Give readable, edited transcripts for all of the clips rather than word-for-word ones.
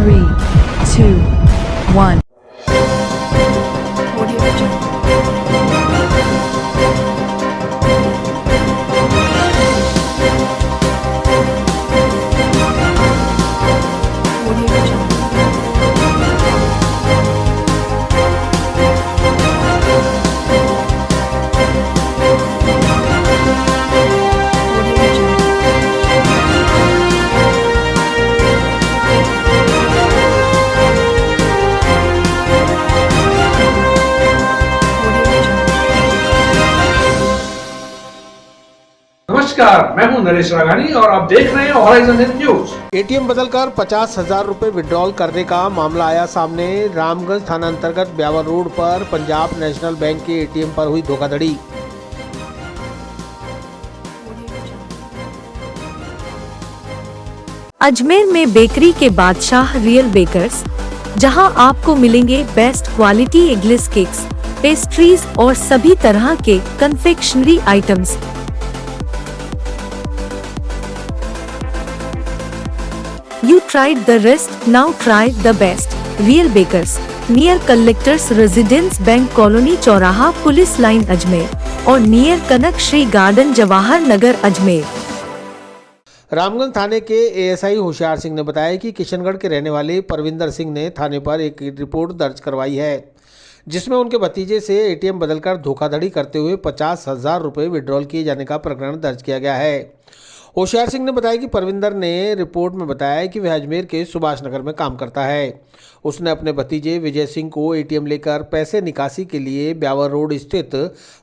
3, 2, 1. नमस्कार, मैं हूं नरेश राघानी और आप देख रहे हैं हॉराइजन न्यूज। एटीएम बदलकर 50,000 रुपए विड्रॉल करने का मामला आया सामने। रामगंज थाना अंतर्गत ब्यावर रोड पर पंजाब नेशनल बैंक के एटीएम पर हुई धोखाधड़ी। अजमेर में बेकरी के बादशाह रियल बेकर्स, जहां आपको मिलेंगे best quality eggless cakes, pastries और सभी तरह के confectionery items. You tried the rest, now try the best. Real Bakers, near Collectors Residence Bank Colony चौराहा पुलिस लाइन अजमेर और नियर कनक श्री गार्डन जवाहर नगर अजमेर। रामगंज थाने के एएसआई होशियार सिंह ने बताया कि किशनगढ़ के रहने वाले परविंदर सिंह ने थाने पर एक रिपोर्ट दर्ज करवाई है, जिसमें उनके भतीजे से एटीएम बदलकर धोखाधड़ी करते हुए 50,000 रुपये विड्रॉल किए जाने का प्रकरण दर्ज किया गया है। होशियार सिंह ने बताया कि परविंदर ने रिपोर्ट में बताया कि वह अजमेर के सुभाष नगर में काम करता है। उसने अपने भतीजे विजय सिंह को एटीएम लेकर पैसे निकासी के लिए ब्यावर रोड स्थित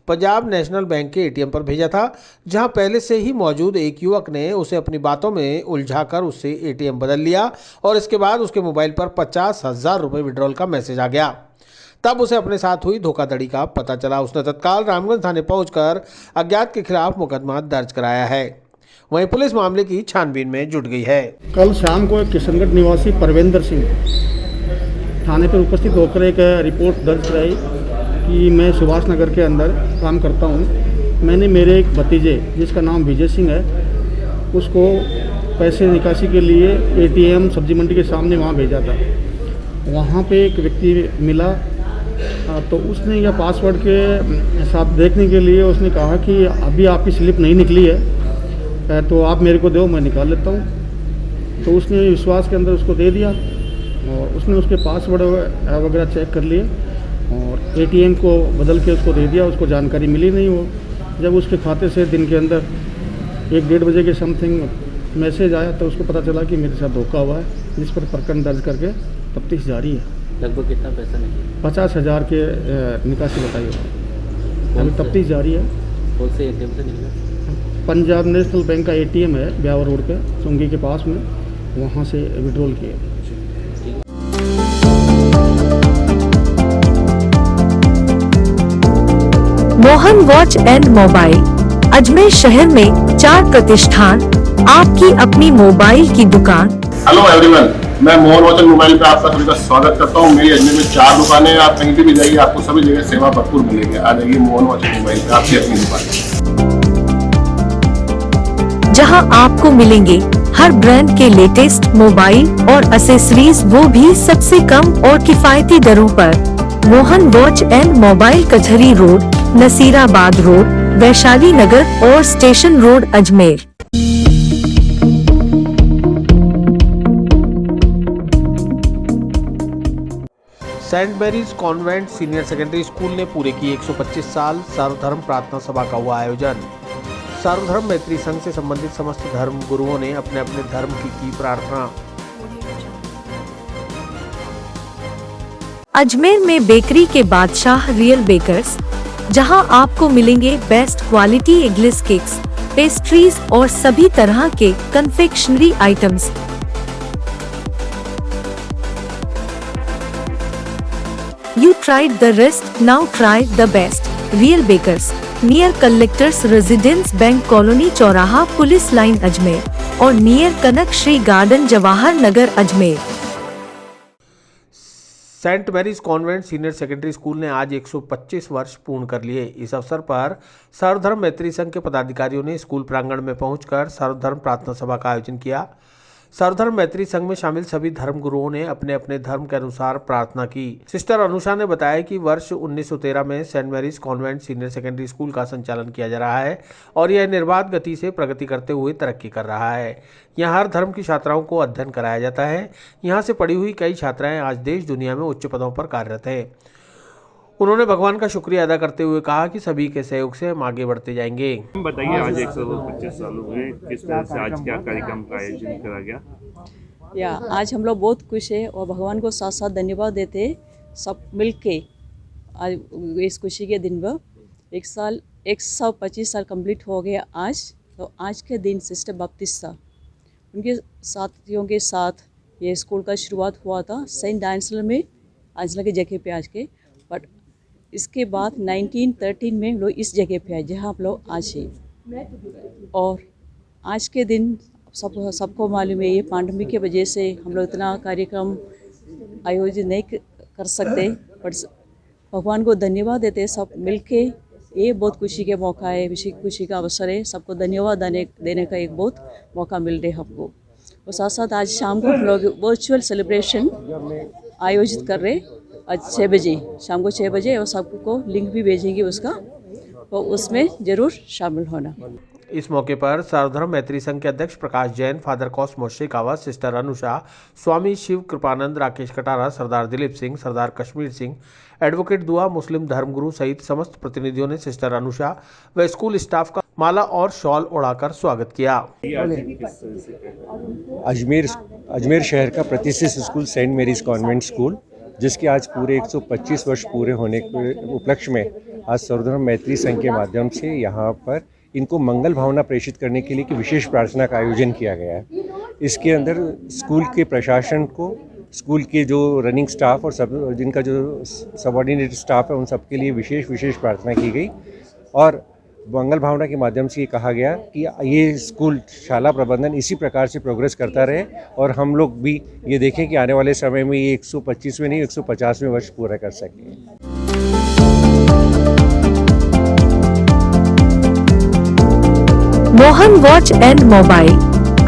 पंजाब नेशनल बैंक के एटीएम पर भेजा था, जहां पहले से ही मौजूद एक युवक ने उसे अपनी बातों में उलझाकर उससे एटीएम बदल लिया और इसके बाद उसके मोबाइल पर 50,000 रुपये विड्रॉल का मैसेज आ गया। तब उसे अपने साथ हुई धोखाधड़ी का पता चला। उसने तत्काल रामगंज थाने पहुंचकर अज्ञात के खिलाफ मुकदमा दर्ज कराया है। वहीं पुलिस मामले की छानबीन में जुट गई है। कल शाम को एक किशनगढ़ निवासी परविंदर सिंह थाने पर उपस्थित होकर एक रिपोर्ट दर्ज कराई कि मैं सुभाष नगर के अंदर काम करता हूं। मैंने मेरे एक भतीजे जिसका नाम विजय सिंह है उसको पैसे निकासी के लिए एटीएम सब्जी मंडी के सामने वहां भेजा था। वहां पे एक व्यक्ति मिला तो उसने यह पासवर्ड के साथ देखने के लिए उसने कहा कि अभी आपकी स्लिप नहीं निकली है तो आप मेरे को दो, मैं निकाल लेता हूँ। तो उसने विश्वास के अंदर उसको दे दिया और उसने उसके पासवर्ड वगैरह चेक कर लिए और एटीएम को बदल के उसको दे दिया। उसको जानकारी मिली नहीं। वो जब उसके खाते से दिन के अंदर 1-1:30 बजे के समथिंग मैसेज आया तो उसको पता चला कि मेरे साथ धोखा हुआ है, जिस पर प्रकरण दर्ज करके तफ्तीश जारी है। लगभग कितना पैसा निकला? 50,000 के निकासी बताई है। अभी तफ्तीश जारी है। कौन से एटीएम से निकला? पंजाब नेशनल बैंक का एटीएम है ब्यावर रोड पे चुंगी के पास में, वहाँ से विड्रॉल किए। Mohan watch and mobile, Ajmer शहर में 4 प्रतिष्ठान, आपकी अपनी मोबाइल की दुकान। हेलो एवरीवन, मैं मोहन वॉच एंड मोबाइल पे आपका सभी का स्वागत करता हूँ। मेरी अजमेर में 4 दुकानें हैं। आप कहीं भी जाइए आपको सभी जगह सेवा भरपूर मिलेगी। आ जाइए मोहन वॉच एंड मोबाइल पे, आपकी अपनी दुकान, जहां आपको मिलेंगे हर ब्रांड के लेटेस्ट मोबाइल और एसेसरीज, वो भी सबसे कम और किफायती दरों पर। Mohan watch and mobile Kachahri road, Nasirabad road, Vaishali Nagar और station road Ajmer. Saint Mary's convent senior secondary school ने पूरे की 125 साल सर्वधर्म प्रार्थना सभा का हुआ आयोजन। सर्वधर्म मैत्री संघ से संबंधित समस्त धर्म गुरुओं ने अपने अपने धर्म की प्रार्थना। अजमेर में बेकरी के बादशाह रियल बेकर्स, जहां आपको मिलेंगे best quality eggless cakes, pastries और सभी तरह के confectionery items. You tried the rest, now try the best. Real Bakers, near collectors residence bank colony चौराहा पुलिस लाइन अजमेर और near Kanak Shri garden Jawahar Nagar Ajmer. Saint Mary's convent senior secondary school ने आज 125 वर्ष पूर्ण कर लिए। इस अवसर पर सर्वधर्म मैत्री संघ के पदाधिकारियों ने स्कूल प्रांगण में पहुंचकर सर्वधर्म प्रार्थना सभा का आयोजन किया। सर्वधर्म मैत्री संघ में शामिल सभी धर्म गुरुओं ने अपने अपने धर्म के अनुसार प्रार्थना की। सिस्टर अनुषा ने बताया कि वर्ष 1913 में Saint Mary's convent senior secondary School का संचालन किया जा रहा है और यह निर्बाध गति से प्रगति करते हुए तरक्की कर रहा है। यहाँ हर धर्म की छात्राओं को अध्ययन कराया जाता है। यहाँ से पढ़ी हुई कई छात्राएं आज देश दुनिया में उच्च पदों पर कार्यरत हैं। उन्होंने भगवान का शुक्रिया अदा करते हुए कहा कि सभी के सहयोग से हम आगे बढ़ते जाएंगे। बताइए, आज 125 साल हुए, किस तरह से आज क्या कार्यक्रम का आयोजन करा गया? आज हम लोग बहुत खुश है और भगवान को साथ साथ धन्यवाद देते हैं सब मिल के। आज इस खुशी के दिन पर 125 साल कंप्लीट हो गया आज। तो आज के दिन सिस्टर बपतिस्ता उनके साथियों के साथ ये स्कूल का शुरुआत हुआ था सेंट डांसलर में, आंचला की जगह पे आज के। बट इसके बाद 1913 में हम लोग इस जगह पे आए जहाँ आप लोग आज हैं। और आज के दिन सबको मालूम है ये पैंडेमिक की वजह से हम लोग इतना कार्यक्रम आयोजित नहीं कर सकते, बट भगवान को धन्यवाद देते हैं सब मिलके। ये बहुत खुशी के मौका है, खुशी का अवसर है। सबको धन्यवाद देने का एक बहुत मौका मिल रहा है हमको। और साथ साथ आज शाम को हम लोग वर्चुअल सेलिब्रेशन आयोजित कर रहे आज 6 बजे, शाम को 6 बजे। और सबको लिंक भी भेजेंगे उसका, तो उसमें ज़रूर शामिल होना। इस मौके पर सर्वधर्म मैत्री संघ के अध्यक्ष Prakash Jain, father Cosmos Shekhawat, sister Anusha, Swami Shiv Kripanand, Rakesh Katara, Sardar Dilip Singh, Sardar Kashmir Singh, advocate Dua, Muslim धर्मगुरु सहित समस्त प्रतिनिधियों ने सिस्टर अनुषा व स्कूल स्टाफ का माला और शॉल ओढ़ाकर स्वागत किया। अजमेर शहर का प्रतिष्ठित school Saint Mary's Convent School, जिसके आज पूरे 125 वर्ष पूरे होने के उपलक्ष्य में आज सर्वधर्म मैत्री संघ के माध्यम से यहाँ पर इनको मंगल भावना प्रेषित करने के लिए कि विशेष प्रार्थना का आयोजन किया गया है। इसके अंदर स्कूल के प्रशासन को, स्कूल के जो रनिंग स्टाफ और सब जिनका जो सबऑर्डिनेट स्टाफ है उन सब के लिए विशेष प्रार्थना की गई। और मंगल भावना के माध्यम से ये कहा गया कि ये स्कूल शाला प्रबंधन इसी प्रकार से प्रोग्रेस करता रहे और हम लोग भी ये देखें कि आने वाले समय में ये 125वें नहीं 150वें वर्ष पूरा कर सकें। Mohan watch and mobile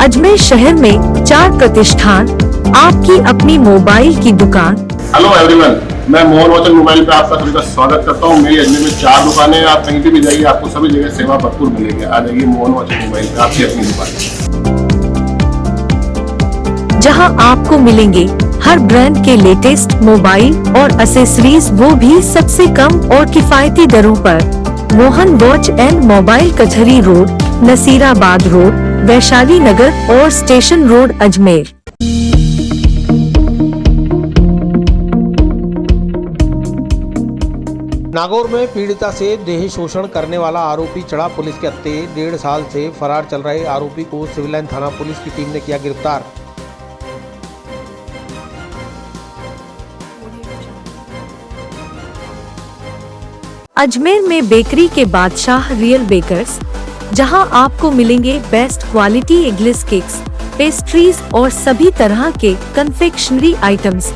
Ajmer शहर में 4 प्रतिष्ठान, आपकी अपनी मोबाइल की दुकान। हेलो एवरीवन, मैं मोहन वॉच एंड मोबाइल पे आपका सभी का स्वागत करता हूँ। मेरी अजमेर में 4 दुकानें हैं। आप कहीं भी जाइए, आपको सभी जगह सेवा भरपूर मिलेगी। आ जाइए मोहन वॉच एंड मोबाइल पे, आपकी अपनी दुकान, जहां आपको मिलेंगे हर ब्रांड के लेटेस्ट मोबाइल और एसेसरीज, वो भी सबसे कम और किफायती दरों पर। Mohan watch and mobile, Kachahri road, Nasirabad road, Vaishali Nagar और स्टेशन रोड, अजमेर। नागौर में पीड़िता से देह शोषण करने वाला आरोपी चढ़ा पुलिस के हत्थे। 1.5 साल से फरार चल रहे आरोपी को सिविल लाइन थाना पुलिस की टीम ने किया गिरफ्तार। अजमेर में बेकरी के बादशाह रियल बेकर्स, जहां आपको मिलेंगे best quality eggless cakes, pastries और सभी तरह के confectionery items.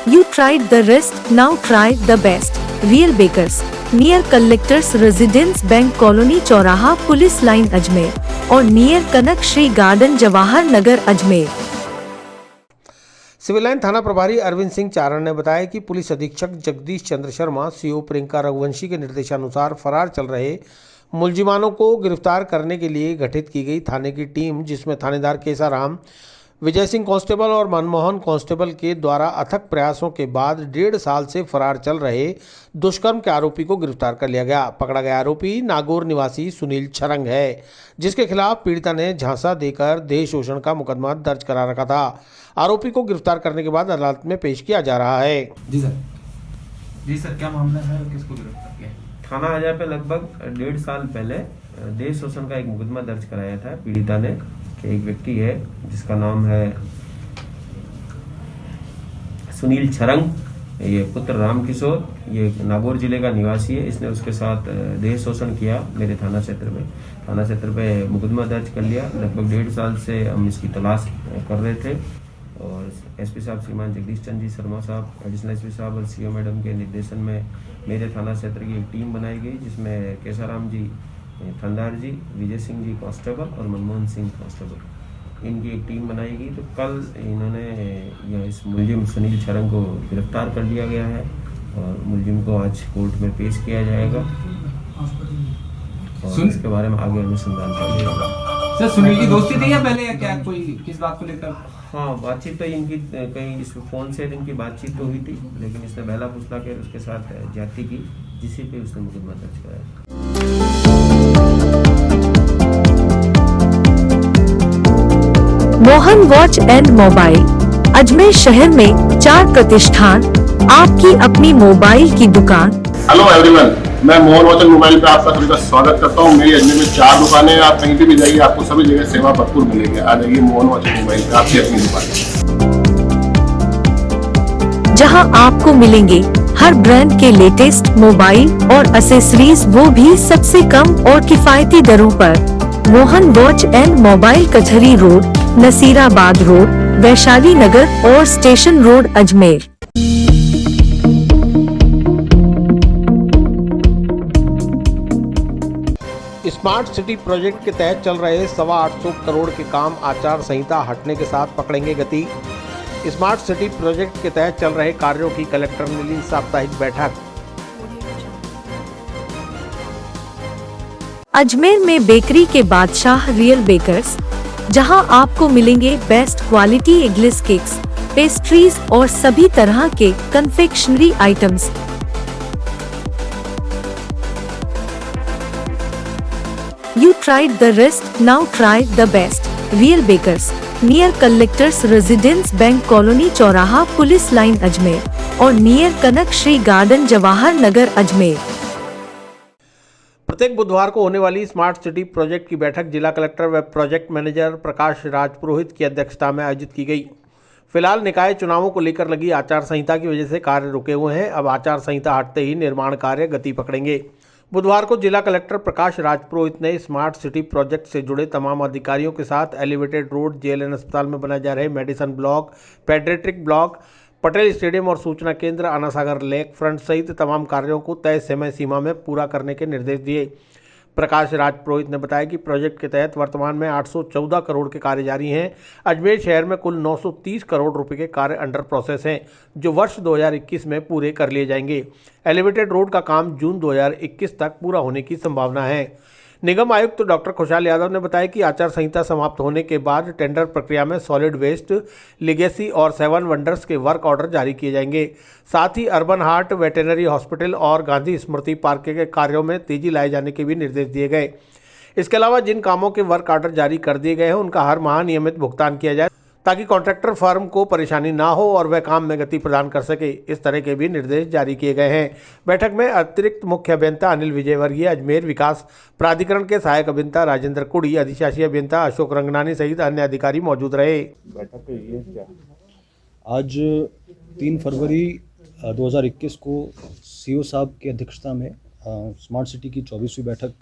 You tried the rest, now try the best. Real Bakers, near Collectors Residence Bank Colony चौराहा पुलिस लाइन अजमेर और near Kanak Shri garden Jawahar Nagar Ajmer. Civil line थाना प्रभारी अरविंद सिंह चारण ने बताया कि पुलिस अधीक्षक जगदीश चंद्र शर्मा, सीओ प्रियंका रघुवंशी के निर्देशानुसार फरार चल रहे मुलजिमानों को गिरफ्तार करने के लिए गठित की गई थाने की टीम, जिसमें थानेदार केसाराम, विजय सिंह कांस्टेबल और मनमोहन कांस्टेबल के द्वारा अथक प्रयासों के बाद 1.5 साल से फरार चल रहे दुष्कर्म के आरोपी को गिरफ्तार कर लिया गया। पकड़ा गया आरोपी नागौर निवासी सुनील छरंग है, जिसके खिलाफ पीड़िता ने झांसा देकर देह शोषण का मुकदमा दर्ज करा रखा था। आरोपी को गिरफ्तार करने के बाद अदालत में पेश किया जा रहा है। जी सर, क्या मामला है और किसको गिरफ्तार किया? थाना हजार पे लगभग 1.5 साल पहले देह शोषण का एक मुकदमा दर्ज कराया था पीड़िता ने। एक व्यक्ति है जिसका नाम है सुनील छरंग, ये पुत्र राम किशोर, ये नागौर जिले का निवासी है। इसने उसके साथ देह शोषण किया मेरे थाना क्षेत्र में। थाना क्षेत्र पे मुकदमा दर्ज कर लिया। लगभग 1.5 साल से हम इसकी तलाश कर रहे थे और एसपी साहब श्रीमान जगदीश चंद्र जी शर्मा साहब, एडिशनल एसपी साहब और सीओ मैडम के निर्देशन में मेरे थाना क्षेत्र की एक टीम बनाई गई, जिसमें केसाराम जी थंदार जी, विजय सिंह जी कांस्टेबल और मनमोहन सिंह कांस्टेबल, इनकी एक टीम बनाएगी। तो कल इन्होंने इस मुलजिम सुनील छरंग को गिरफ्तार कर लिया गया है और मुलजिम को आज कोर्ट में पेश किया जाएगा और इसके बारे में आगे अनुसंधान कर लिया जाएगा। सर, सुनील की दोस्ती थी या पहले या क्या कोई किस बात को लेकर? हाँ, बातचीत तो इनकी कहीं इस फ़ोन से इनकी बातचीत तो हुई थी, लेकिन इसने बहला फुसला कर उसके साथ ज्यादती की, जिसी पे उसने मुकदमा दर्ज कराया। Mohan watch and mobile Ajmer शहर में 4 प्रतिष्ठान, आपकी अपनी मोबाइल की दुकान। हेलो एवरीवन, मैं मोहन वॉच एंड मोबाइल पे आपका सभी का स्वागत करता हूँ। मेरी अजमेर में 4 दुकानें हैं। आप कहीं भी जाइए, आपको सभी जगह सेवा भरपूर मिलेगी। आ जाइए मोहन वॉच एंड मोबाइल पे, आपकी अपनी दुकान, जहां आपको मिलेंगे हर ब्रांड के लेटेस्ट मोबाइल और एसेसरीज, वो भी सबसे कम और किफायती दरों पर। Mohan watch and mobile, Kachahri road, Nasirabad road, Vaishali Nagar और station road, Ajmer. Smart city project के तहत चल रहे 825 करोड़ के काम आचार संहिता हटने के साथ पकड़ेंगे गति। स्मार्ट सिटी प्रोजेक्ट के तहत चल रहे कार्यों की कलेक्टर ने ली साप्ताहिक बैठक। अजमेर में बेकरी के बादशाह रियल बेकर्स, जहां आपको मिलेंगे best quality eggless cakes, pastries और सभी तरह के confectionery items. You tried the rest, now try the best. Real Bakers, near Collectors Residence Bank Colony चौराहा पुलिस लाइन अजमेर और नियर कनक श्री गार्डन जवाहर नगर अजमेर। प्रत्येक बुधवार को होने वाली स्मार्ट सिटी प्रोजेक्ट की बैठक जिला कलेक्टर व प्रोजेक्ट मैनेजर प्रकाश राज पुरोहित की अध्यक्षता में आयोजित की गई। फिलहाल निकाय चुनावों को लेकर लगी आचार संहिता की वजह से कार्य रुके हुए हैं। अब आचार संहिता हटते ही निर्माण कार्य गति पकड़ेंगे। बुधवार को जिला कलेक्टर प्रकाश राज पुरोहित ने स्मार्ट सिटी प्रोजेक्ट से जुड़े तमाम अधिकारियों के साथ एलिवेटेड रोड, जेएलएन अस्पताल में बनाए जा रहे medicine block, paediatric block, Patel stadium और सूचना केंद्र, आनासागर लेक फ्रंट सहित तमाम कार्यों को तय समय सीमा में पूरा करने के निर्देश दिए। प्रकाश राज पुरोहित ने बताया कि प्रोजेक्ट के तहत वर्तमान में 814 करोड़ के कार्य जारी हैं। अजमेर शहर में कुल 930 करोड़ रुपए के कार्य अंडर प्रोसेस हैं, जो वर्ष 2021 में पूरे कर लिए जाएंगे। एलिवेटेड रोड का काम जून 2021 तक पूरा होने की संभावना है। निगम आयुक्त डॉक्टर खुशहाल यादव ने बताया कि आचार संहिता समाप्त होने के बाद टेंडर प्रक्रिया में सॉलिड वेस्ट, लीगेसी और 7 वंडर्स के वर्क ऑर्डर जारी किए जाएंगे। साथ ही अर्बन हार्ट, वेटेनरी हॉस्पिटल और गांधी स्मृति पार्क के कार्यों में तेजी लाए जाने के भी निर्देश दिए गए। इसके अलावा जिन कामों के वर्क ऑर्डर जारी कर दिए गए हैं उनका हर माह नियमित भुगतान किया जाए, ताकि कॉन्ट्रैक्टर फर्म को परेशानी ना हो और वह काम में गति प्रदान कर सके। इस तरह के भी निर्देश जारी किए गए हैं। बैठक में अतिरिक्त मुख्य अभियंता अनिल विजयवर्गीय, अजमेर विकास प्राधिकरण के सहायक अभियंता राजेंद्र कुड़ी, अधिशासी अभियंता अशोक रंगनानी सहित अन्य अधिकारी मौजूद रहे। आज 3 फरवरी 2021 को सीओ साहब की अध्यक्षता में स्मार्ट सिटी की 24वीं बैठक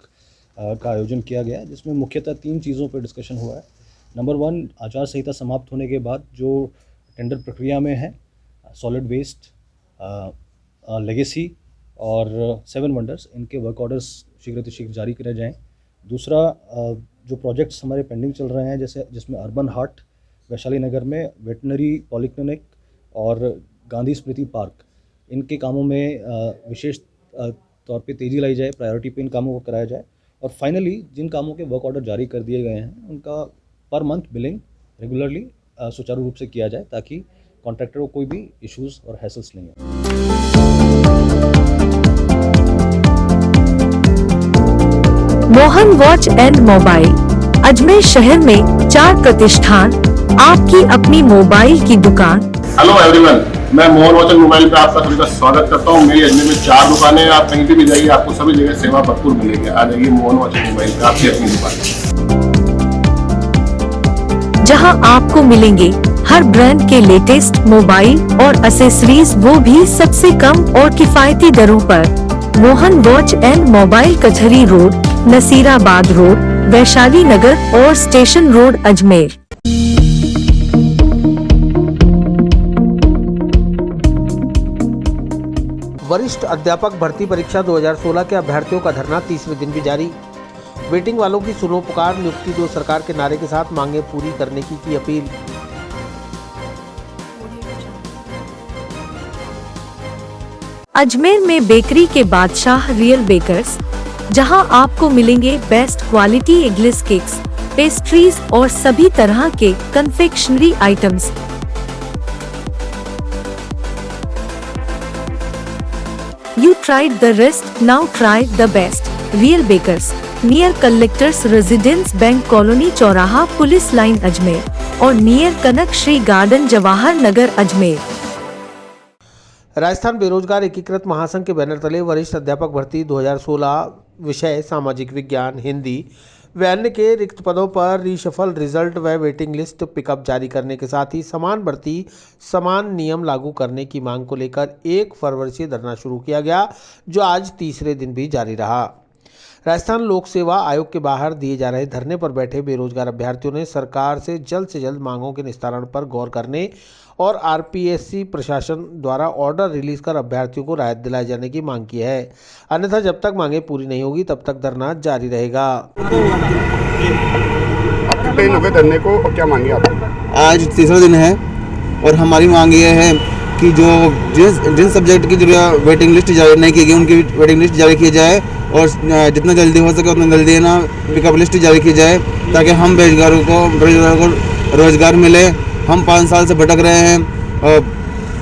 का आयोजन किया गया, जिसमें मुख्यतः 3 चीज़ों पर डिस्कशन हुआ है। नंबर 1, आचार संहिता समाप्त होने के बाद जो टेंडर प्रक्रिया में है, सॉलिड वेस्ट, लेगेसी और 7 वंडर्स, इनके वर्क ऑर्डर्स शीघ्र जारी करे जाएं। दूसरा, जो प्रोजेक्ट्स हमारे पेंडिंग चल रहे हैं, जैसे जिसमें अर्बन हार्ट, वैशाली नगर में वेटनरी पॉलीक्लिनिक और गांधी स्मृति पार्क, इनके कामों में विशेष तौर पे तेज़ी लाई जाए, प्रायोरिटी पे इन कामों को कराया जाए। और फाइनली जिन कामों के वर्क ऑर्डर जारी कर दिए गए हैं उनका पर मंथ बिलिंग रेगुलरली सुचारू रूप से किया जाए, ताकि कॉन्ट्रैक्टर को कोई भी इश्यूज और हैसल्स नहीं हो। Mohan watch and mobile Ajmer शहर में 4 प्रतिष्ठान, आपकी अपनी मोबाइल की दुकान। हेलो एवरीवन, मैं मोहन वॉच एंड मोबाइल पे आपका सभी का स्वागत करता हूँ। मेरी अजमेर में 4 दुकानें हैं। आप कहीं भी जाइए, आपको सभी जगह सेवा भरपूर मिलेगी। आ जाइए मोहन वॉच एंड मोबाइल पे, आपकी अपनी दुकान, जहां आपको मिलेंगे हर ब्रांड के लेटेस्ट मोबाइल और एसेसरीज, वो भी सबसे कम और किफायती दरों पर। Mohan watch and mobile, Kachahri road, Nasirabad road, Vaishali Nagar और स्टेशन रोड, अजमेर। वरिष्ठ अध्यापक भर्ती परीक्षा 2016 के अभ्यर्थियों का धरना तीसरे दिन भी जारी। वेटिंग वालों की सुनो पुकार, नियुक्ति दो सरकार के नारे के साथ मांगे पूरी करने की अपील। अजमेर में बेकरी के बादशाह रियल बेकर्स, जहां आपको मिलेंगे best quality eggless cakes, pastries और सभी तरह के confectionery items. You tried the rest, now try the best. Real Bakers, near Collectors Residence Bank Colony चौराहा पुलिस लाइन अजमेर और नियर कनक श्री गार्डन जवाहर नगर अजमेर। राजस्थान बेरोजगार एकीकृत महासंघ के बैनर तले वरिष्ठ अध्यापक भर्ती 2016 विषय सामाजिक विज्ञान, हिंदी व अन्य के रिक्त पदों पर रीशफल रिजल्ट व वेटिंग लिस्ट पिकअप जारी करने के साथ ही समान भर्ती समान नियम लागू करने की मांग को लेकर 1 फरवरी से धरना शुरू किया गया, जो आज तीसरे दिन भी जारी रहा। राजस्थान लोक सेवा आयोग के बाहर दिए जा रहे धरने पर बैठे बेरोजगार अभ्यर्थियों ने सरकार से जल्द मांगों के निस्तारण पर गौर करने और आरपीएससी प्रशासन द्वारा ऑर्डर रिलीज कर अभ्यर्थियों को राहत दिलाए जाने की मांग की है। अन्यथा जब तक मांगे पूरी नहीं होगी तब तक धरना जारी रहेगा। कितने दिन हो गए धरने को और क्या मांगे आप? आज तीसरा दिन है और हमारी मांग ये है कि जो जिन सब्जेक्ट की जो वेटिंग लिस्ट जारी नहीं की गई उनकी वेटिंग लिस्ट जारी की जाए और जितना जल्दी हो सके उतना जल्दी ना पिकअप लिस्ट जारी की जाए, ताकि हम बेरोजगारों को रोजगार मिले। हम 5 साल से भटक रहे हैं और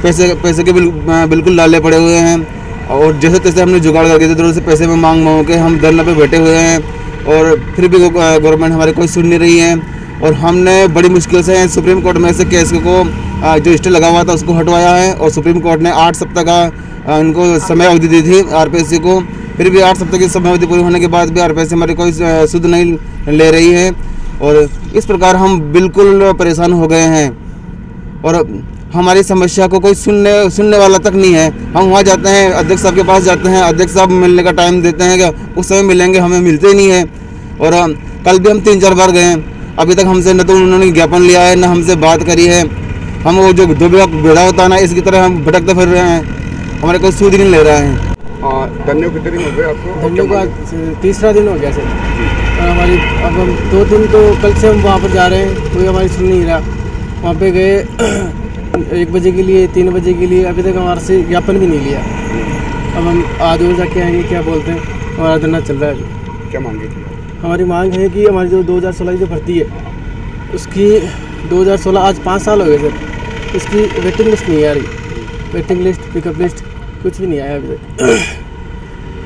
पैसे के बिल्कुल लाले पड़े हुए हैं और जैसे तैसे हमने जुगाड़ करके इधर से पैसे में मांग के हम धरने पे बैठे हुए हैं और फिर भी गवर्नमेंट हमारी कोई सुन नहीं रही है। और हमने बड़ी मुश्किल से सुप्रीम कोर्ट में से केस को जो स्टे लगा हुआ था उसको हटवाया है और सुप्रीम कोर्ट ने 8 सप्ताह का इनको समय अवधि दी थी आरपीएससी को। फिर भी 8 सप्ताह की समय अवधि पूरी होने के बाद भी आरपीएससी हमारी कोई सुध नहीं ले रही है और इस प्रकार हम बिल्कुल परेशान हो गए हैं और हमारी समस्या को कोई सुनने वाला तक नहीं है। हम वहाँ जाते हैं, अध्यक्ष साहब के पास जाते हैं, अध्यक्ष साहब मिलने का टाइम देते हैं कि उस समय मिलेंगे, हमें मिलते ही नहीं है। और कल भी हम 3-4 बार गए, अभी तक हमसे न तो उन्होंने ज्ञापन लिया है न हमसे बात करी है। हम वो जो भेड़ा होता है ना, इसकी तरह हम भटकते फिर रहे हैं, हमारे कोई सूद नहीं ले रहा है। धरने को कितने दिन हो गए आपको? धरने को आज तीसरा दिन हो गया सर। और हमारी अब हम 2 दिन तो कल से हम वहाँ पर जा रहे हैं, कोई हमारी सुन नहीं रहा। वहाँ पे गए 1 बजे के लिए, 3 बजे के लिए, अभी तक हमारे से ज्ञापन भी नहीं लिया। अब हम आज और जाके आएंगे, क्या बोलते हैं, हमारा धरना चल रहा है अभी। क्या मांगे थी? हमारी मांग है कि हमारी जो 2016 की जो भर्ती है उसकी 2016 आज 5 साल हो गए सर, उसकी वेटिंग लिस्ट नहीं आ रही। वेटिंग लिस्ट, पिकअप लिस्ट कुछ भी नहीं आया अभी तक।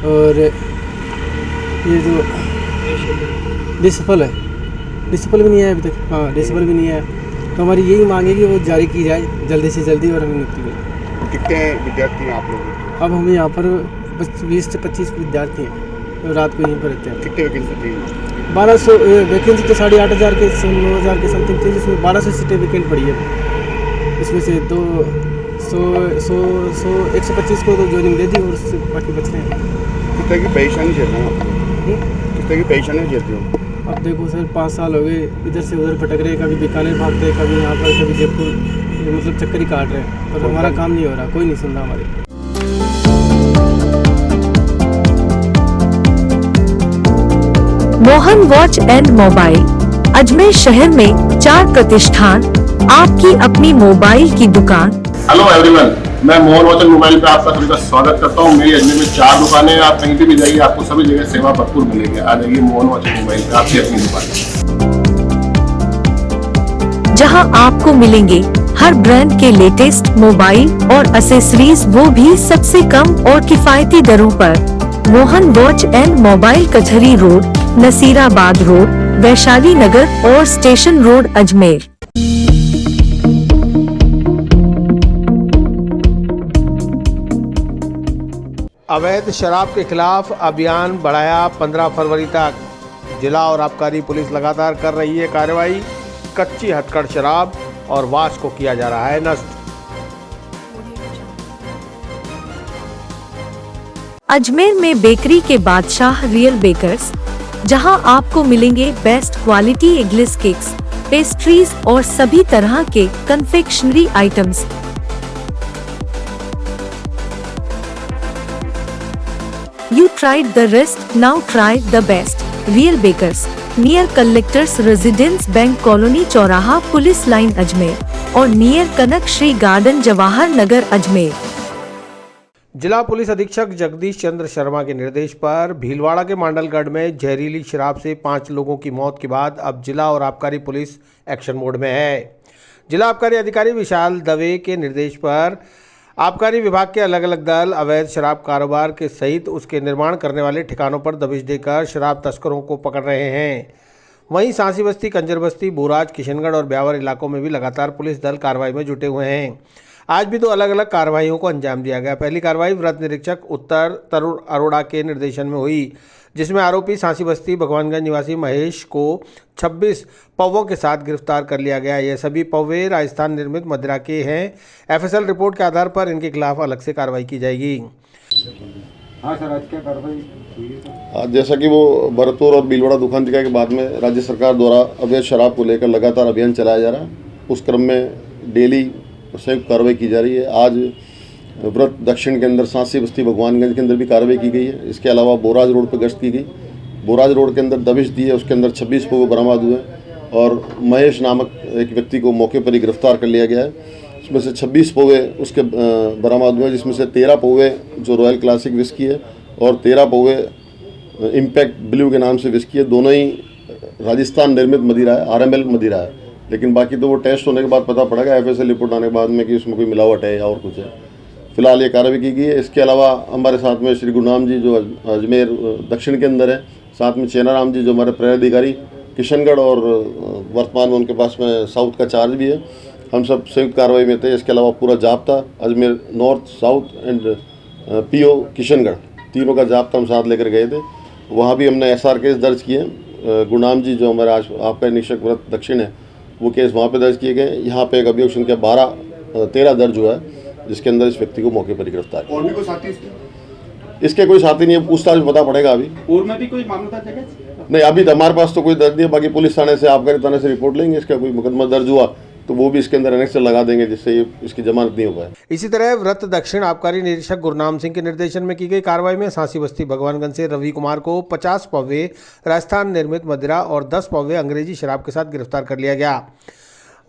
और ये जो डिसफल है, डिसफल भी नहीं आया अभी तक। हाँ, डिसफल भी नहीं आया। तो हमारी यही मांग है कि वो जारी की जाए जल्दी से जल्दी और हमें नियुक्ति मिले। कितने विद्यार्थी हैं आप लोग? अब हम यहाँ पर 20 से 25 विद्यार्थी हैं, तो रात को यहीं पर रहते हैं। कितने वैकेंसी थी? 1200 वैकेंसी तो 8,500 के 9,000 के समथिंग थी, जिसमें 1200 सीटें वैकेंट पड़ी है। इसमें से 125 को तो ज्वाइनिंग दे दी और उससे बाकी बच रहे हैं। कितने की परेशानी झेल रहे हैं आप? कितने की परेशानी झेल रहे हो? अब देखो सर, 5 साल हो गए, इधर से उधर भटक रहे, कभी बीकानेर भागते, कभी यहाँ पर, कभी जयपुर, मतलब चक्कर ही काट रहे हैं और हमारा काम नहीं हो रहा, कोई नहीं सुन रहा हमारी। Mohan watch and mobile Ajmer शहर में 4 प्रतिष्ठान, आपकी अपनी मोबाइल की दुकान। हेलो एवरीवन, मैं मोहन वॉच एंड मोबाइल पे आपका सभी का स्वागत करता हूँ। मेरी अजमेर में 4 दुकानें हैं, आप कहीं भी जाइए आपको सभी जगह सेवा भरपूर मिलेगी। आ जाइए मोहन वॉच एंड मोबाइल पे, आपकी अपनी दुकान, जहां आपको मिलेंगे हर ब्रांड के लेटेस्ट मोबाइल और एसेसरीज, वो भी सबसे कम और किफायती दरों पर। Mohan watch and mobile Kachahri road, Nasirabad road, Vaishali Nagar और स्टेशन रोड अजमेर। अवैध शराब के खिलाफ अभियान बढ़ाया 15 फरवरी तक। जिला और आबकारी पुलिस लगातार कर रही है कार्रवाई। कच्ची हथकढ़ शराब और वाश को किया जा रहा है नष्ट। अजमेर में बेकरी के बादशाह रियल बेकर्स, जहां आपको मिलेंगे best quality eggless cakes, pastries और सभी तरह के confectionery items. You tried the rest, now try the best. Real bakers near collectors residence bank colony चौराहा पुलिस लाइन अजमेर और नियर कनक श्री गार्डन जवाहर नगर अजमेर। जिला पुलिस अधीक्षक जगदीश चंद्र शर्मा के निर्देश पर भीलवाड़ा के मांडलगढ़ में जहरीली शराब से 5 लोगों की मौत के बाद अब जिला और आबकारी पुलिस एक्शन मोड में है। जिला आबकारी अधिकारी विशाल दवे के निर्देश पर आबकारी विभाग के अलग अलग दल अवैध शराब कारोबार के सहित उसके निर्माण करने वाले ठिकानों पर दबिश देकर शराब तस्करों को पकड़ रहे हैं। वहीं सांसी बस्ती, कंजर बस्ती, बोराज, किशनगढ़ और ब्यावर इलाकों में भी लगातार पुलिस दल कार्रवाई में जुटे हुए हैं। आज भी 2 अलग अलग कार्रवाइयों को अंजाम दिया गया। पहली कार्रवाई वृत्त निरीक्षक उत्तर तरुण अरोड़ा के निर्देशन में हुई, जिसमें आरोपी सांसी बस्ती भगवानगंज निवासी महेश को 26 पौवों के साथ गिरफ्तार कर लिया गया। ये सभी पौवे राजस्थान निर्मित मदिरा के हैं। एफएसएल रिपोर्ट के आधार पर इनके खिलाफ अलग से कार्रवाई की जाएगी। हाँ सर, आज क्या कार्रवाई? आज जैसा कि वो भरतपुर और भीलवाड़ा दुकान के बाद में राज्य सरकार द्वारा अवैध शराब को लेकर लगातार अभियान चलाया जा रहा है। उस क्रम में डेली संयुक्त कार्रवाई की जा रही है। आज व्रत दक्षिण के अंदर सांसी बस्ती भगवानगंज के अंदर भी कार्रवाई की गई है। इसके अलावा बोराज रोड पर गश्त की गई। बोराज रोड के अंदर दबिश दी है, उसके अंदर 26 पौवे बरामद हुए और महेश नामक एक व्यक्ति को मौके पर ही गिरफ्तार कर लिया गया है। इसमें से 26 पौवे उसके बरामद हुए, जिसमें से 13 पौवे जो रॉयल क्लासिक विस्की है और 13 पौवे इम्पैक्ट ब्लू के नाम से विस्की है। दोनों ही राजस्थान निर्मित मदिरा है, RML मदिरा है। लेकिन बाकी तो वो टेस्ट होने के बाद पता पड़ेगा, FSL रिपोर्ट आने के बाद में, कि उसमें कोई मिलावट है या और कुछ है। फिलहाल ये कार्रवाई की गई है। इसके अलावा हमारे साथ में श्री गुरुनाम जी जो अजमेर दक्षिण के अंदर है, साथ में चेनाराम जी जो हमारे प्रयाधिकारी किशनगढ़ और वर्तमान में उनके पास में साउथ का चार्ज भी है। हम सब संयुक्त कार्रवाई में थे। इसके अलावा पूरा जाब्ता Ajmer north, south and PO Kishangarh, तीनों का जाब्ता हम साथ लेकर गए थे। वहाँ भी हमने SR केस दर्ज किए। गुरुनाम जी जो हमारे आज आपका निरीक्षक व्रत दक्षिण है, वो केस वहाँ पे दर्ज किए गए। यहाँ पे एक अभियोग संख्या 13 दर्ज हुआ है, जिसके अंदर इस व्यक्ति को मौके पर गिरफ्तार किया। और भी कोई साथी इसके कोई साथी नहीं है, पूछताछ में पता पड़ेगा। अभी और में भी कोई मामला था नहीं, अभी तो हमारे पास तो कोई दर्ज नहीं है। बाकी पुलिस थाने से, आबकारी थाने से रिपोर्ट लेंगे। इसका कोई मुकदमा दर्ज हुआ तो वो भी इसके अंदर एनेक्स लगा देंगे, जिससे ये इसकी जमानत नहीं हो पाए। इसी तरह व्रत दक्षिण आबकारी निरीक्षक गुरनाम सिंह के निर्देशन में की गई कार्रवाई में सांसी बस्ती भगवानगंज से रवि कुमार को 50 पौवे राजस्थान निर्मित मदिरा और 10 पौवे अंग्रेजी शराब के साथ गिरफ्तार कर लिया गया।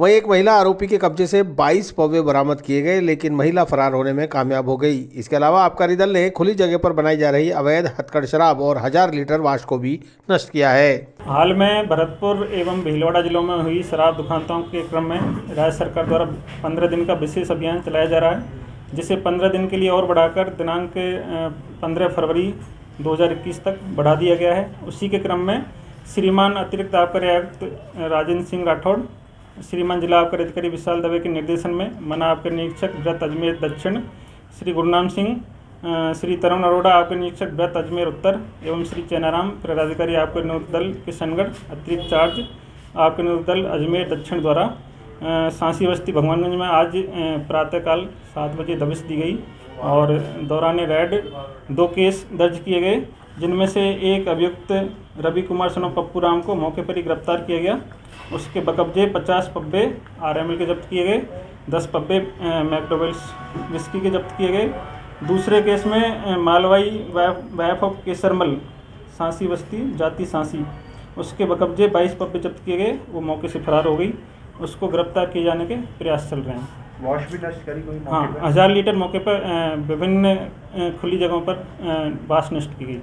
वहीं एक महिला आरोपी के कब्जे से 22 पौवे बरामद किए गए, लेकिन महिला फरार होने में कामयाब हो गई। इसके अलावा आबकारी दल ने खुली जगह पर बनाई जा रही अवैध हथकड़ शराब और 1000 लीटर वाश को भी नष्ट किया है। हाल में भरतपुर एवं भीलवाड़ा जिलों में हुई शराब दुकानों के क्रम में राज्य सरकार द्वारा 15 दिन का विशेष अभियान चलाया जा रहा है, जिसे 15 दिन के लिए और बढ़ाकर दिनांक 15 फरवरी 2021 तक बढ़ा दिया गया है। उसी के क्रम में श्रीमान अतिरिक्त आबकारी आयुक्त राजेंद्र सिंह राठौड़, श्रीमान जिला आबकारी अधिकारी विशाल दवे के निर्देशन में मना आबकारी निरीक्षक व्रत अजमेर दक्षिण श्री गुरुनाम सिंह, श्री तरुण अरोड़ा आबकारी निरीक्षक व्रत अजमेर उत्तर एवं श्री चेनाराम प्रदाधिकारी आबकारी नियुक्त दल किशनगढ़ अतिरिक्त चार्ज आबकारी नियुक्त दल अजमेर दक्षिण द्वारा सांसी बस्ती भगवानगंज में आज प्रातःकाल 7 बजे दबिश दी गई और दौरान रेड 2 केस दर्ज किए गए, जिनमें से एक अभियुक्त रवि कुमार सनो पप्पू राम को मौके पर ही गिरफ्तार किया गया। उसके बकब्जे 50 पब्बे RML के जब्त किए गए, 10 पब्बे मैकडोवेल्स विस्की के जब्त किए गए। दूसरे केस में मालवाई वाइफ ऑफ केसरमल सांसी बस्ती जाति सांसी, उसके बकब्जे 22 पब्बे जब्त किए गए। वो मौके से फरार हो गई। उसको गिरफ्तार किए जाने के प्रयास चल रहे हैं। वॉश भी नष्ट करी कोई? हाँ, 1000 लीटर मौके पर विभिन्न खुली जगहों पर वाश नष्ट की गई।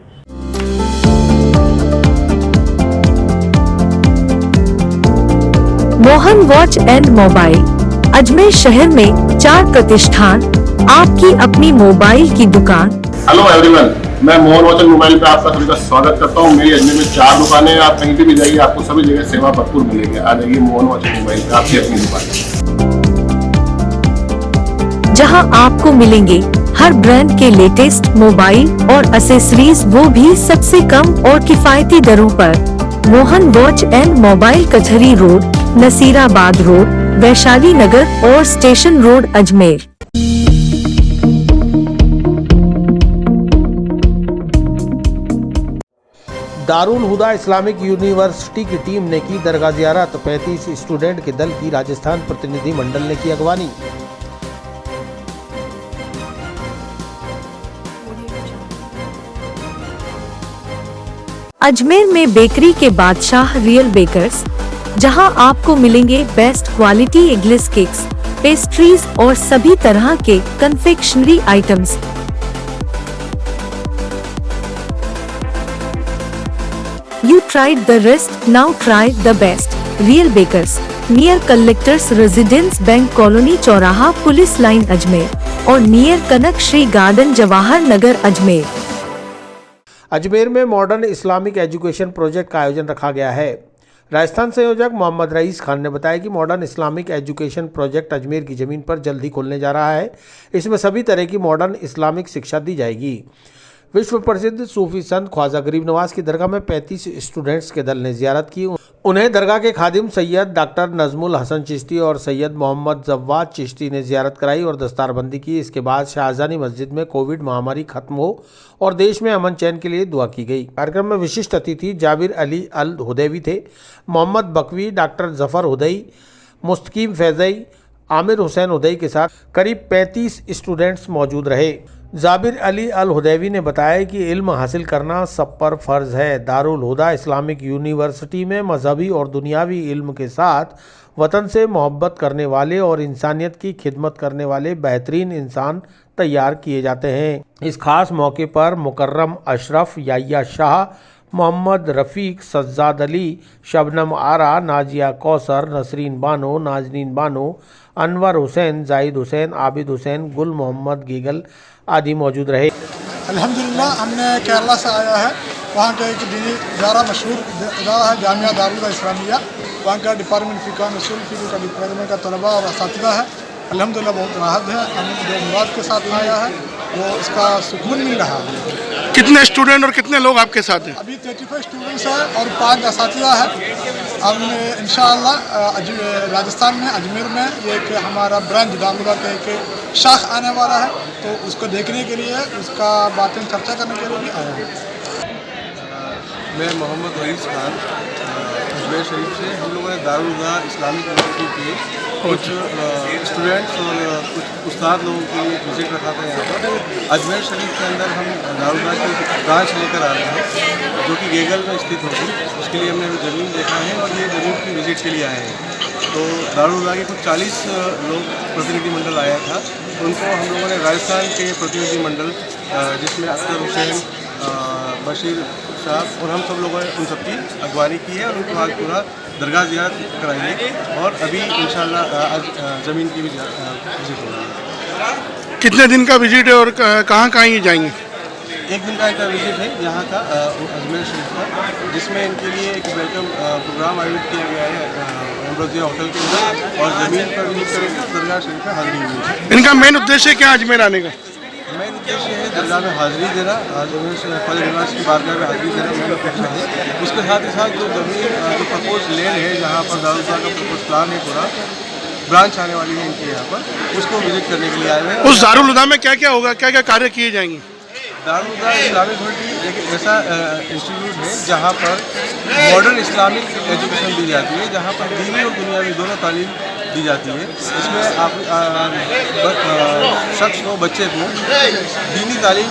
Mohan watch and mobile Ajmer शहर में 4 प्रतिष्ठान, आपकी अपनी मोबाइल की दुकान। हेलो एवरीवन, मैं मोहन वॉच एंड मोबाइल पे आपका सभी का स्वागत करता हूँ। मेरी अजमेर में 4 दुकानें हैं। आप कहीं भी जाइए, आपको सभी जगह सेवा भरपूर मिलेगी। आ जाइए मोहन वॉच एंड मोबाइल पे, आपकी अपनी दुकान, जहां आपको मिलेंगे हर ब्रांड के लेटेस्ट मोबाइल और एसेसरीज, वो भी सबसे कम और किफायती दरों पर। Mohan watch and mobile Kachahri road, Nasirabad road, Vaishali Nagar और स्टेशन रोड अजमेर। दारुल हुदा इस्लामिक यूनिवर्सिटी की टीम ने की दरगाह ज़ियारत। 35 स्टूडेंट के दल की राजस्थान प्रतिनिधि मंडल ने की अगवानी। अजमेर में बेकरी के बादशाह रियल बेकर्स, जहां आपको मिलेंगे best quality eggless cakes, pastries और सभी तरह के confectionery items. You tried the rest, now try the best. Real Bakers, near Collectors Residence Bank Colony चौराहा पुलिस लाइन अजमेर और नियर कनक श्री गार्डन जवाहर नगर अजमेर। अजमेर में मॉडर्न इस्लामिक एजुकेशन प्रोजेक्ट का आयोजन रखा गया है। राजस्थान संयोजक मोहम्मद रईस खान ने बताया कि modern Islamic education project Ajmer की ज़मीन पर जल्द ही खुलने जा रहा है। इसमें सभी तरह की मॉडर्न इस्लामिक शिक्षा दी जाएगी। विश्व प्रसिद्ध सूफी संत ख्वाजा गरीब नवाज की दरगाह में 35 स्टूडेंट्स के दल ने जियारत की। उन्हें दरगाह के खादिम सैयद डॉक्टर नजमुल हसन चिश्ती और सैयद मोहम्मद जव्वाद चिश्ती ने जियारत कराई और दस्तारबंदी की। इसके बाद शाहजहानी मस्जिद में कोविड महामारी खत्म हो और देश में अमन चैन के लिए दुआ की गई। कार्यक्रम में विशिष्ट अतिथि जाबिर अली अल हुदैवी थे। मोहम्मद बकवी, डॉक्टर जफर हुदैई, मुस्तकीम फैज़ई, आमिर हुसैन हुदैई के साथ करीब 35 स्टूडेंट्स मौजूद रहे। जाबिर अली अल हुदैवी ने बताया कि इल्म हासिल करना सब पर फ़र्ज़ है। दारुल हुदा इस्लामिक यूनिवर्सिटी में मजहबी और दुनियावी इल्म के साथ वतन से मोहब्बत करने वाले और इंसानियत की खिदमत करने वाले बेहतरीन इंसान तैयार किए जाते हैं। इस खास मौके पर मुकर्रम अशरफ, याया शाह, मोहम्मद रफ़ीक, सज्जाद अली, शबनम आरा, नाजिया कौसर, नसरीन बानो, नाजनीन बानो, अनवर हुसैन, जाहिद हुसैन, आबिद हुसैन, गुल मोहम्मद गीगल आदि मौजूद रहे। अल्हम्दुलिल्लाह हमने केरला से आया है। वहाँ का एक दीनी इदारा मशहूर इदारा है जामिया दारुल हुदा इस्लामिया। वहाँ का डिपार्टमेंट फ़िक़्ह उसूल फ़िक़्ह का डिपार्टमेंट का तलबा और असातिज़ा है। अल्हम्दुलिल्लाह बहुत राहत है। हम जो मुराद के साथ आया है वो इसका सुकून मिल रहा है। कितने स्टूडेंट और कितने लोग आपके साथ हैं? अभी 35 स्टूडेंट्स हैं और 5 असातिज़ा है। हम इंशाअल्लाह राजस्थान में अजमेर में ये एक हमारा ब्रांच दारुल का एक शाख आने वाला है, तो उसको देखने के लिए, उसका बातें चर्चा करने के लिए भी आया है। मैं मोहम्मद रईस खान अजमेर शरीफ से। हम लोगों ने दारुल हुदा इस्लामिक यूनिवर्सिटी के कुछ स्टूडेंट्स और कुछ उस्ताद लोगों के लिए विज़िट रखा था यहाँ पर। अजमेर शरीफ के अंदर हम दारुल हुदा की ब्रांच लेकर आ रहे हैं जो कि गेगल में स्थित होगी। उसके लिए हमने ज़मीन देखा है और ये ज़मीन की विज़िट के लिए आए हैं। तो दारुल हुदा के कुछ 40 लोग प्रतिनिधिमंडल आया था। उनको हम लोगों ने राजस्थान के प्रतिनिधिमंडल जिसमें अख्तर हुसैन, बशीर साहब और हम सब लोगों ने उन सबकी अगवानी की है और उनको आज पूरा दरगाह ज़ियारत कराई है और अभी इंशाल्लाह आज ज़मीन की भी विज़िट होगी। कितने दिन का विज़िट है और कहाँ ये जाएंगे? एक दिन का एक विज़िट है यहाँ का अजमेर शरीफ का, जिसमें इनके लिए एक वेलकम प्रोग्राम आयोजित किया गया है एम्ब्रोजिया होटल के अंदर और ज़मीन पर विज़िट करेंगे। दरगाह शरीफ में हाज़िरी हुई है। इनका मेन उद्देश्य क्या अजमेर आने का? मेन उद्देश्य है दरगाह में हाज़िरी देना, अजमेर ख्वाजा निवास की बारगाह में हाज़िरी देना मेन उद्देश्य है। उसके साथ ही साथ जो ज़मीन जो प्रपोज लैंड है जहाँ पर दारुल हुदा का प्रपोज प्लान है, पूरा ब्रांच आने वाली है इनके यहाँ पर, उसको विज़िट करने के लिए आए हुए हैं। उस दारुल हुदा में क्या क्या होगा, क्या क्या कार्य किए जाएंगे? दारुल हुदा इस्लामिक यूनिवर्सिटी एक ऐसा इंस्टीट्यूट है जहाँ पर मॉडर्न इस्लामिक एजुकेशन दी जाती है, जहाँ पर दीनी और दुनियावी दोनों तालीम दी जाती है। इसमें आप शख्स को, बच्चे को दीनी तालीम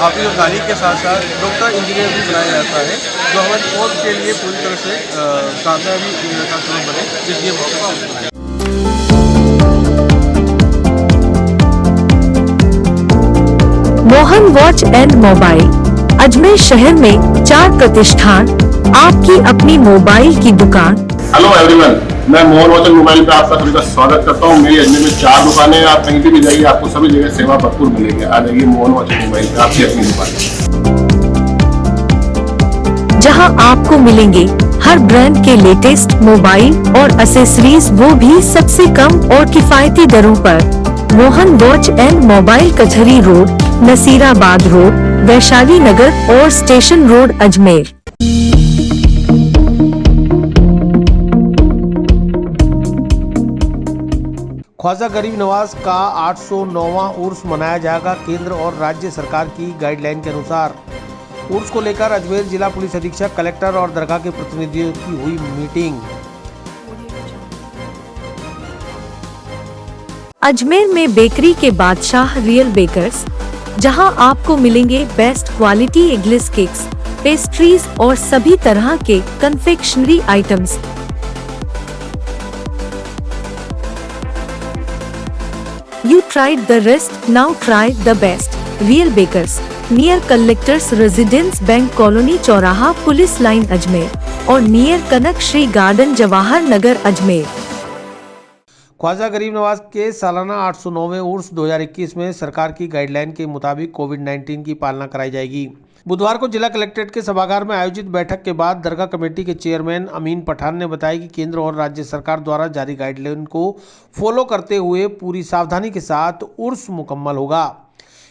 हाफिज़ और तालीम के साथ साथ डॉक्टर, इंजीनियर भी बनाया जाता है, जो हमारी कौम के लिए पूरी तरह से कामयाबी का सबब बने, इसलिए Mohan watch and mobile Ajmer शहर में 4 प्रतिष्ठान, आपकी अपनी मोबाइल की दुकान। हेलो एवरीवन, मैं मोहन वॉच एंड मोबाइल पे आपका सभी का स्वागत करता हूँ। मेरी अजमेर में 4 दुकानें हैं। आप कहीं भी जाइए, आपको सभी जगह सेवा भरपूर मिलेगी। आ जाइए मोहन वॉच एंड मोबाइल पे, आपकी अपनी दुकान, जहां आपको मिलेंगे हर ब्रांड के लेटेस्ट मोबाइल और एसेसरीज, वो भी सबसे कम और किफायती दरों पर। Mohan watch and mobile Kachahri road, Nasirabad road, Vaishali Nagar और स्टेशन रोड अजमेर। ख्वाजा गरीब नवाज का 809वां उर्स मनाया जाएगा। केंद्र और राज्य सरकार की गाइडलाइन के अनुसार उर्स को लेकर अजमेर जिला पुलिस अधीक्षक, कलेक्टर और दरगाह के प्रतिनिधियों की हुई मीटिंग। अजमेर में बेकरी के बादशाह रियल बेकर्स, जहां आपको मिलेंगे best quality eggless cakes, pastries और सभी तरह के confectionery items. You tried the rest, now try the best. Real Bakers, near Collectors Residence Bank Colony चौराहा पुलिस लाइन अजमेर और नियर कनक श्री गार्डन जवाहर नगर अजमेर। ख्वाजा गरीब नवाज के सालाना 809वें उर्स 2021 में सरकार की गाइडलाइन के मुताबिक कोविड-19 की पालना कराई जाएगी। बुधवार को जिला कलेक्ट्रेट के सभागार में आयोजित बैठक के बाद दरगाह कमेटी के चेयरमैन अमीन पठान ने बताया कि केंद्र और राज्य सरकार द्वारा जारी गाइडलाइन को फॉलो करते हुए पूरी सावधानी के साथ उर्स मुकम्मल होगा।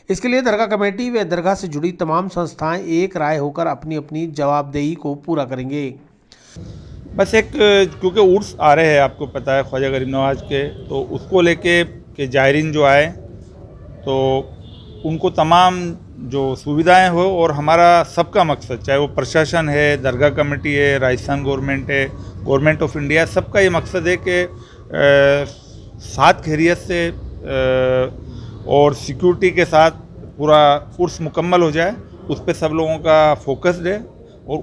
इसके लिए दरगाह कमेटी व दरगाह से जुड़ी तमाम संस्थाएं एक राय होकर अपनी अपनी जवाबदेही को पूरा करेंगे। बस एक क्योंकि उर्स आ रहे हैं, आपको पता है ख्वाजा गरीब नवाज के, तो उसको लेके के जायरीन जो आए तो उनको तमाम जो सुविधाएं हो, और हमारा सबका मकसद, चाहे वो प्रशासन है, दरगाह कमेटी है, राजस्थान गवर्नमेंट है, गवर्नमेंट ऑफ इंडिया, सबका ये मकसद है कि साथ खैरियत से और सिक्योरिटी के साथ पूरा उर्स मुकम्मल हो जाए। उस पर सब लोगों का फोकस्ड है और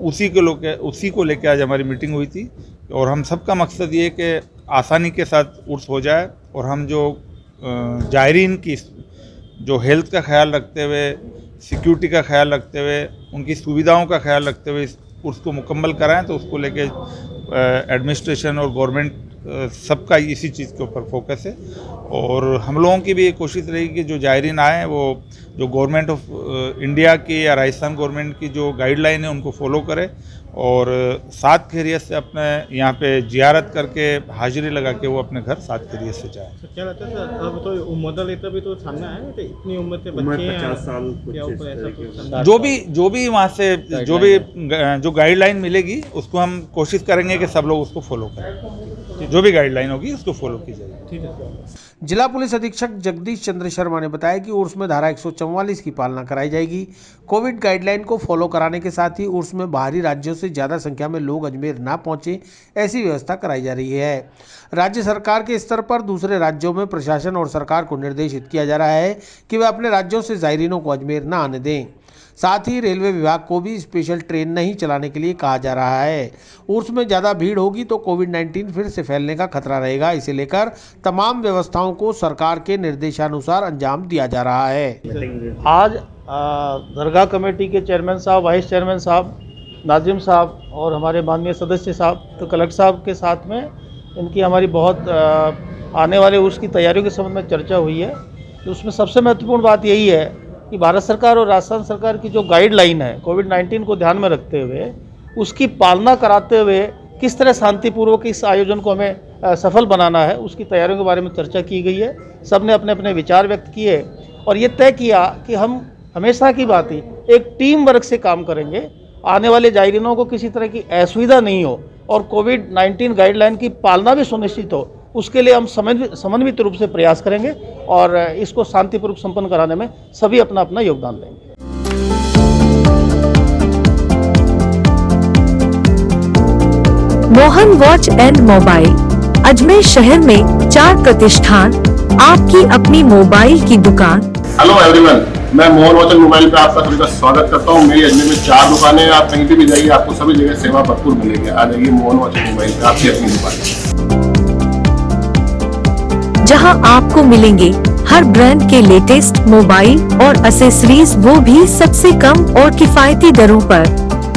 उसी को लेकर आज हमारी मीटिंग हुई थी। और हम सबका मकसद ये है कि आसानी के साथ उर्स हो जाए और हम जो जायरीन की जो हेल्थ का ख्याल रखते हुए, सिक्योरिटी का ख्याल रखते हुए, उनकी सुविधाओं का ख्याल रखते हुए उसको मुकम्मल कराएं, तो उसको लेके एडमिनिस्ट्रेशन और गवर्नमेंट सबका इसी चीज़ के ऊपर फोकस है। और हम लोगों की भी कोशिश रहेगी कि जो जायरीन आए वो जो गवर्नमेंट ऑफ इंडिया की या राजस्थान गवर्नमेंट की जो गाइडलाइन है उनको फॉलो करे और साथ खैरियत से अपने यहाँ पे जियारत करके हाजिरी लगा के वो अपने घर साथ खैरियत से जाए। क्या लगता है सर, अब तो उम्र लेटर भी तो सामने आया है, इतनी उम्र के बच्चे 50 साल जो भी वहाँ से जो गाइडलाइन मिलेगी उसको हम कोशिश करेंगे कि सब लोग उसको फॉलो करें। जो भी गाइडलाइन होगी उसको फॉलो की जाएगी। ठीक है। जिला पुलिस अधीक्षक जगदीश चंद्र शर्मा ने बताया कि उर्स में धारा 144 की पालना कराई जाएगी। कोविड गाइडलाइन को फॉलो कराने के साथ ही उर्स में बाहरी राज्यों से ज़्यादा संख्या में लोग अजमेर ना पहुंचे, ऐसी व्यवस्था कराई जा रही है। राज्य सरकार के स्तर पर दूसरे राज्यों में प्रशासन और सरकार को निर्देशित किया जा रहा है कि वे अपने राज्यों से ज़ायरीनों को अजमेर न आने दें। साथ ही रेलवे विभाग को भी स्पेशल ट्रेन नहीं चलाने के लिए कहा जा रहा है। उर्स में ज़्यादा भीड़ होगी तो कोविड-19 फिर से फैलने का खतरा रहेगा। इसे लेकर तमाम व्यवस्थाओं को सरकार के निर्देशानुसार अंजाम दिया जा रहा है। आज दरगाह कमेटी के चेयरमैन साहब, वाइस चेयरमैन साहब, नाजिम साहब और हमारे माननीय सदस्य साहब, तो कलेक्टर साहब के साथ में इनकी हमारी बहुत आने वाले उर्स की तैयारियों के संबंध में चर्चा हुई है। तो उसमें सबसे महत्वपूर्ण बात यही है कि भारत सरकार और राजस्थान सरकार की जो गाइडलाइन है कोविड-19 को ध्यान में रखते हुए उसकी पालना कराते हुए किस तरह शांतिपूर्वक इस आयोजन को हमें सफल बनाना है, उसकी तैयारियों के बारे में चर्चा की गई है। सब ने अपने अपने विचार व्यक्त किए और ये तय किया कि हम हमेशा की बात ही एक टीम वर्क से काम करेंगे। आने वाले जायरीनों को किसी तरह की असुविधा नहीं हो और कोविड-19 गाइडलाइन की पालना भी सुनिश्चित हो, उसके लिए हम समन्वित रूप से प्रयास करेंगे और इसको शांतिपूर्वक संपन्न कराने में सभी अपना अपना योगदान देंगे। Mohan watch and mobile Ajmer शहर में 4 प्रतिष्ठान, आपकी अपनी मोबाइल की दुकान। हेलो एवरीवन, मैं मोहन वॉच एंड मोबाइल पे आपका सभी का स्वागत करता हूँ। मेरी अजमेर में 4 दुकानें हैं, आप कहीं भी जाइए आपको सभी जगह सेवा भरपूर मिलेगी। आ जाइए मोहन वॉच एंड मोबाइल पे, आपकी अपनी दुकान, जहां आपको मिलेंगे हर ब्रांड के लेटेस्ट मोबाइल और एसेसरीज, वो भी सबसे कम और किफायती दरों पर।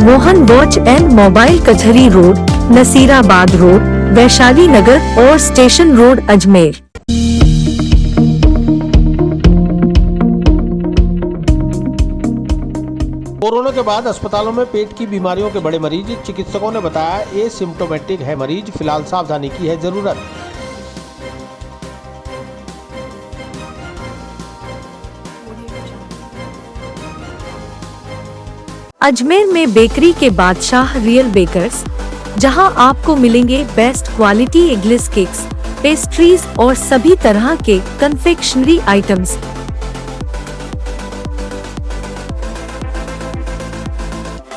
Mohan watch and mobile Kachahri road, Nasirabad road, Vaishali Nagar और स्टेशन रोड अजमेर। कोरोना के बाद अस्पतालों में पेट की बीमारियों के बड़े मरीज, चिकित्सकों ने बताया एसिम्प्टोमेटिक है मरीज, फिलहाल सावधानी की है जरूरत। अजमेर में बेकरी के बादशाह रियल बेकर्स, जहां आपको मिलेंगे best quality eggless cakes, pastries और सभी तरह के confectionery items.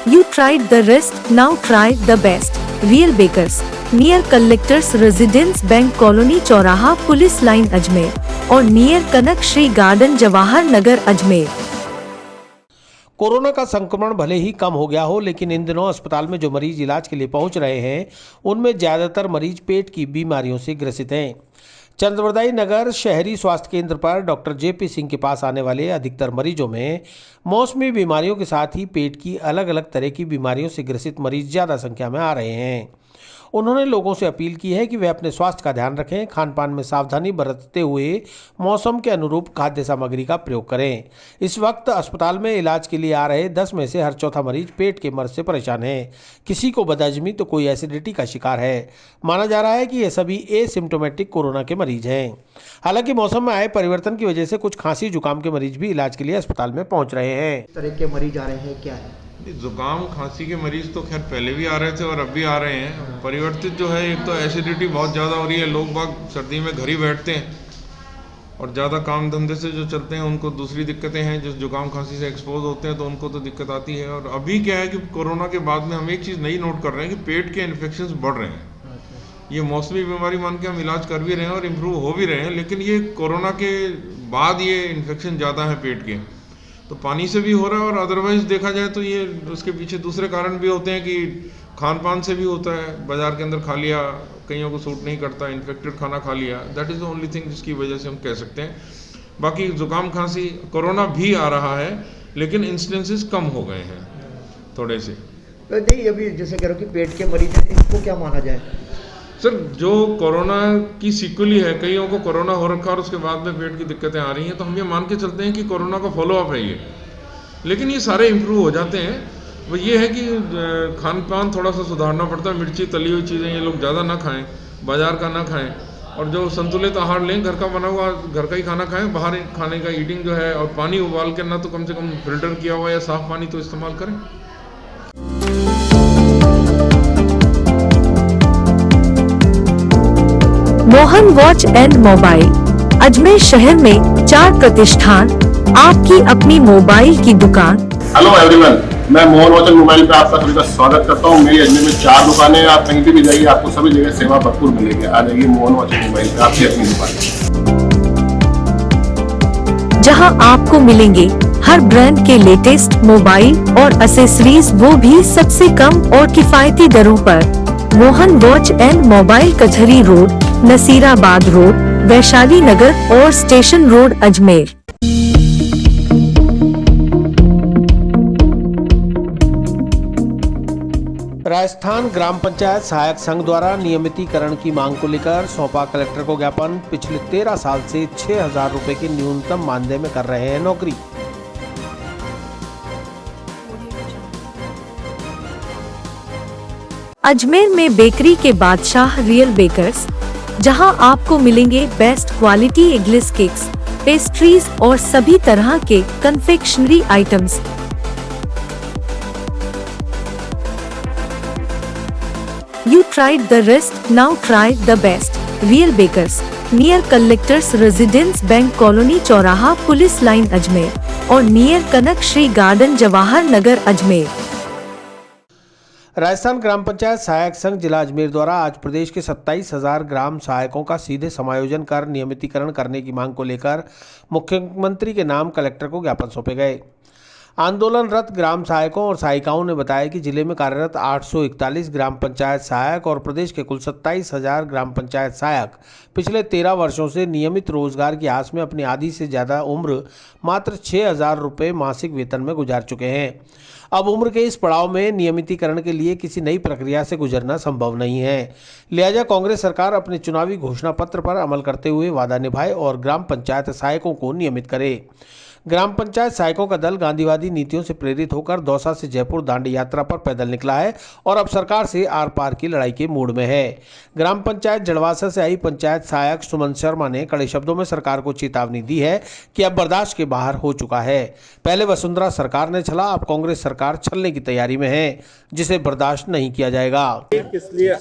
You tried the rest, now try the best. Real Bakers, near Collectors Residence Bank Colony चौराहा पुलिस लाइन अजमेर और near Kanak Shri garden Jawahar Nagar Ajmer. Corona का संक्रमण भले ही कम हो गया हो, लेकिन इन दिनों अस्पताल में जो मरीज इलाज के लिए पहुंच रहे हैं उनमें ज़्यादातर मरीज पेट की बीमारियों से ग्रसित हैं। चंद्रवरदाई नगर शहरी स्वास्थ्य केंद्र पर डॉक्टर जेपी सिंह के पास आने वाले अधिकतर मरीजों में मौसमी बीमारियों के साथ ही पेट की अलग अलग तरह की बीमारियों से ग्रसित मरीज ज़्यादा संख्या में आ रहे हैं। उन्होंने लोगों से अपील की है कि वे अपने स्वास्थ्य का ध्यान रखें, खान पान में सावधानी बरतते हुए मौसम के अनुरूप खाद्य सामग्री का प्रयोग करें। इस वक्त अस्पताल में इलाज के लिए आ रहे 10 में से हर चौथा मरीज पेट के मर्ज से परेशान है। किसी को बदहजमी तो कोई एसिडिटी का शिकार है। माना जा रहा है कि ये सभी एसिम्टोमेटिक कोरोना के मरीज हैं। हालांकि मौसम में आए परिवर्तन की वजह से कुछ खांसी जुकाम के मरीज भी इलाज के लिए अस्पताल में पहुंच रहे हैं। तरह के मरीज आ रहे हैं, क्या है? जुकाम खांसी के मरीज तो खैर पहले भी आ रहे थे और अब भी आ रहे हैं। परिवर्तित जो है, एक तो एसिडिटी बहुत ज़्यादा हो रही है, लोग बाग सर्दी में घर ही बैठते हैं और ज़्यादा काम धंधे से जो चलते हैं उनको दूसरी दिक्कतें हैं, जो जुकाम खांसी से एक्सपोज होते हैं तो उनको तो दिक्कत आती है। और अभी क्या है कि कोरोना के बाद में हम एक चीज़ नई नोट कर रहे हैं कि पेट के इन्फेक्शंस बढ़ रहे हैं। ये मौसमी बीमारी मान के हम इलाज कर भी रहे हैं और इम्प्रूव हो भी रहे हैं, लेकिन ये कोरोना के बाद ये इन्फेक्शन ज़्यादा है पेट के, तो पानी से भी हो रहा है। और अदरवाइज देखा जाए तो ये उसके पीछे दूसरे कारण भी होते हैं कि खान पान से भी होता है। बाजार के अंदर खा लिया, कईयों को सूट नहीं करता, इन्फेक्टेड खाना खा लिया, that is the only thing जिसकी वजह से हम कह सकते हैं। बाकी जुकाम खांसी कोरोना भी आ रहा है, लेकिन इंसिडेंसेस कम हो गए हैं थोड़े से। तो नहीं, अभी जैसे कह रहे हो कि पेट के मरीज हैं, इनको क्या माना जाए? सर, जो कोरोना की सीक्वली है, कईयों को कोरोना हो रखा और उसके बाद में पेट की दिक्कतें आ रही हैं, तो हम ये मान के चलते हैं कि कोरोना का फॉलोअप है ये, लेकिन ये सारे इम्प्रूव हो जाते हैं। वो ये है कि खान पान थोड़ा सा सुधारना पड़ता है। मिर्ची तली हुई चीज़ें ये लोग ज़्यादा ना खाएं, बाजार का ना खाएं, और जो संतुलित आहार लें, घर का बना हुआ घर का ही खाना खाएं। बाहर खाने का ईटिंग जो है, और पानी उबाल के ना तो कम से कम फिल्टर किया हुआ या साफ़ पानी तो इस्तेमाल करें। Mohan watch and mobile Ajmer शहर में 4 प्रतिष्ठान, आपकी अपनी मोबाइल की दुकान। हेलो एवरीवन, मैं मोहन वॉच एंड मोबाइल पे आप सभी का स्वागत करता हूँ। मेरी अजमेर में 4 दुकानें हैं, आप कहीं भी जाइए आपको सभी जगह सेवा भरपूर मिलेगी। आ जाइए मोहन वॉच एंड मोबाइल पे, आपकी अपनी दुकान, जहां आपको मिलेंगे हर ब्रांड के लेटेस्ट मोबाइल और एसेसरीज, वो भी सबसे कम और किफायती दरों पर। Mohan watch and mobile Kachahri road, Nasirabad road, Vaishali Nagar और स्टेशन रोड, अजमेर। राजस्थान ग्राम पंचायत सहायक संघ द्वारा नियमितीकरण की मांग को लेकर सौंपा कलेक्टर को ज्ञापन। पिछले 13 साल से 6,000 रुपए की न्यूनतम मानदेय में कर रहे हैं नौकरी। अजमेर में बेकरी के बादशाह रियल बेकर्स, जहां आपको मिलेंगे best quality eggless cakes, pastries और सभी तरह के confectionery items. You tried the rest, now try the best. Real Bakers, near Collectors Residence Bank Colony चौराहा पुलिस लाइन अजमेर और नियर कनक श्री गार्डन जवाहर नगर अजमेर। राजस्थान ग्राम पंचायत सहायक संघ जिला अजमेर द्वारा आज प्रदेश के 27,000 ग्राम सहायकों का सीधे समायोजन कर नियमितीकरण करने की मांग को लेकर मुख्यमंत्री के नाम कलेक्टर को ज्ञापन सौंपे गए। आंदोलनरत ग्राम सहायकों और सहायिकाओं ने बताया कि जिले में कार्यरत 841 ग्राम पंचायत सहायक और प्रदेश के कुल 27,000 ग्राम पंचायत सहायक पिछले 13 वर्षों से नियमित रोजगार की आस में अपनी आधी से ज़्यादा उम्र मात्र 6,000 रुपये मासिक वेतन में गुजार चुके हैं। अब उम्र के इस पड़ाव में नियमितीकरण के लिए किसी नई प्रक्रिया से गुजरना संभव नहीं है। लिहाजा कांग्रेस सरकार अपने चुनावी घोषणा पत्र पर अमल करते हुए वादा निभाए और ग्राम पंचायत सहायकों को नियमित करे। ग्राम पंचायत सहायकों का दल गांधीवादी नीतियों से प्रेरित होकर दौसा से जयपुर दांडी यात्रा पर पैदल निकला है और अब सरकार से आर पार की लड़ाई के मूड में है। ग्राम पंचायत जड़वासा से आई पंचायत सहायक सुमन शर्मा ने कड़े शब्दों में सरकार को चेतावनी दी है कि अब बर्दाश्त के बाहर हो चुका है। पहले वसुंधरा सरकार ने छला, अब कांग्रेस सरकार छलने की तैयारी में है, जिसे बर्दाश्त नहीं किया जाएगा। किस लिए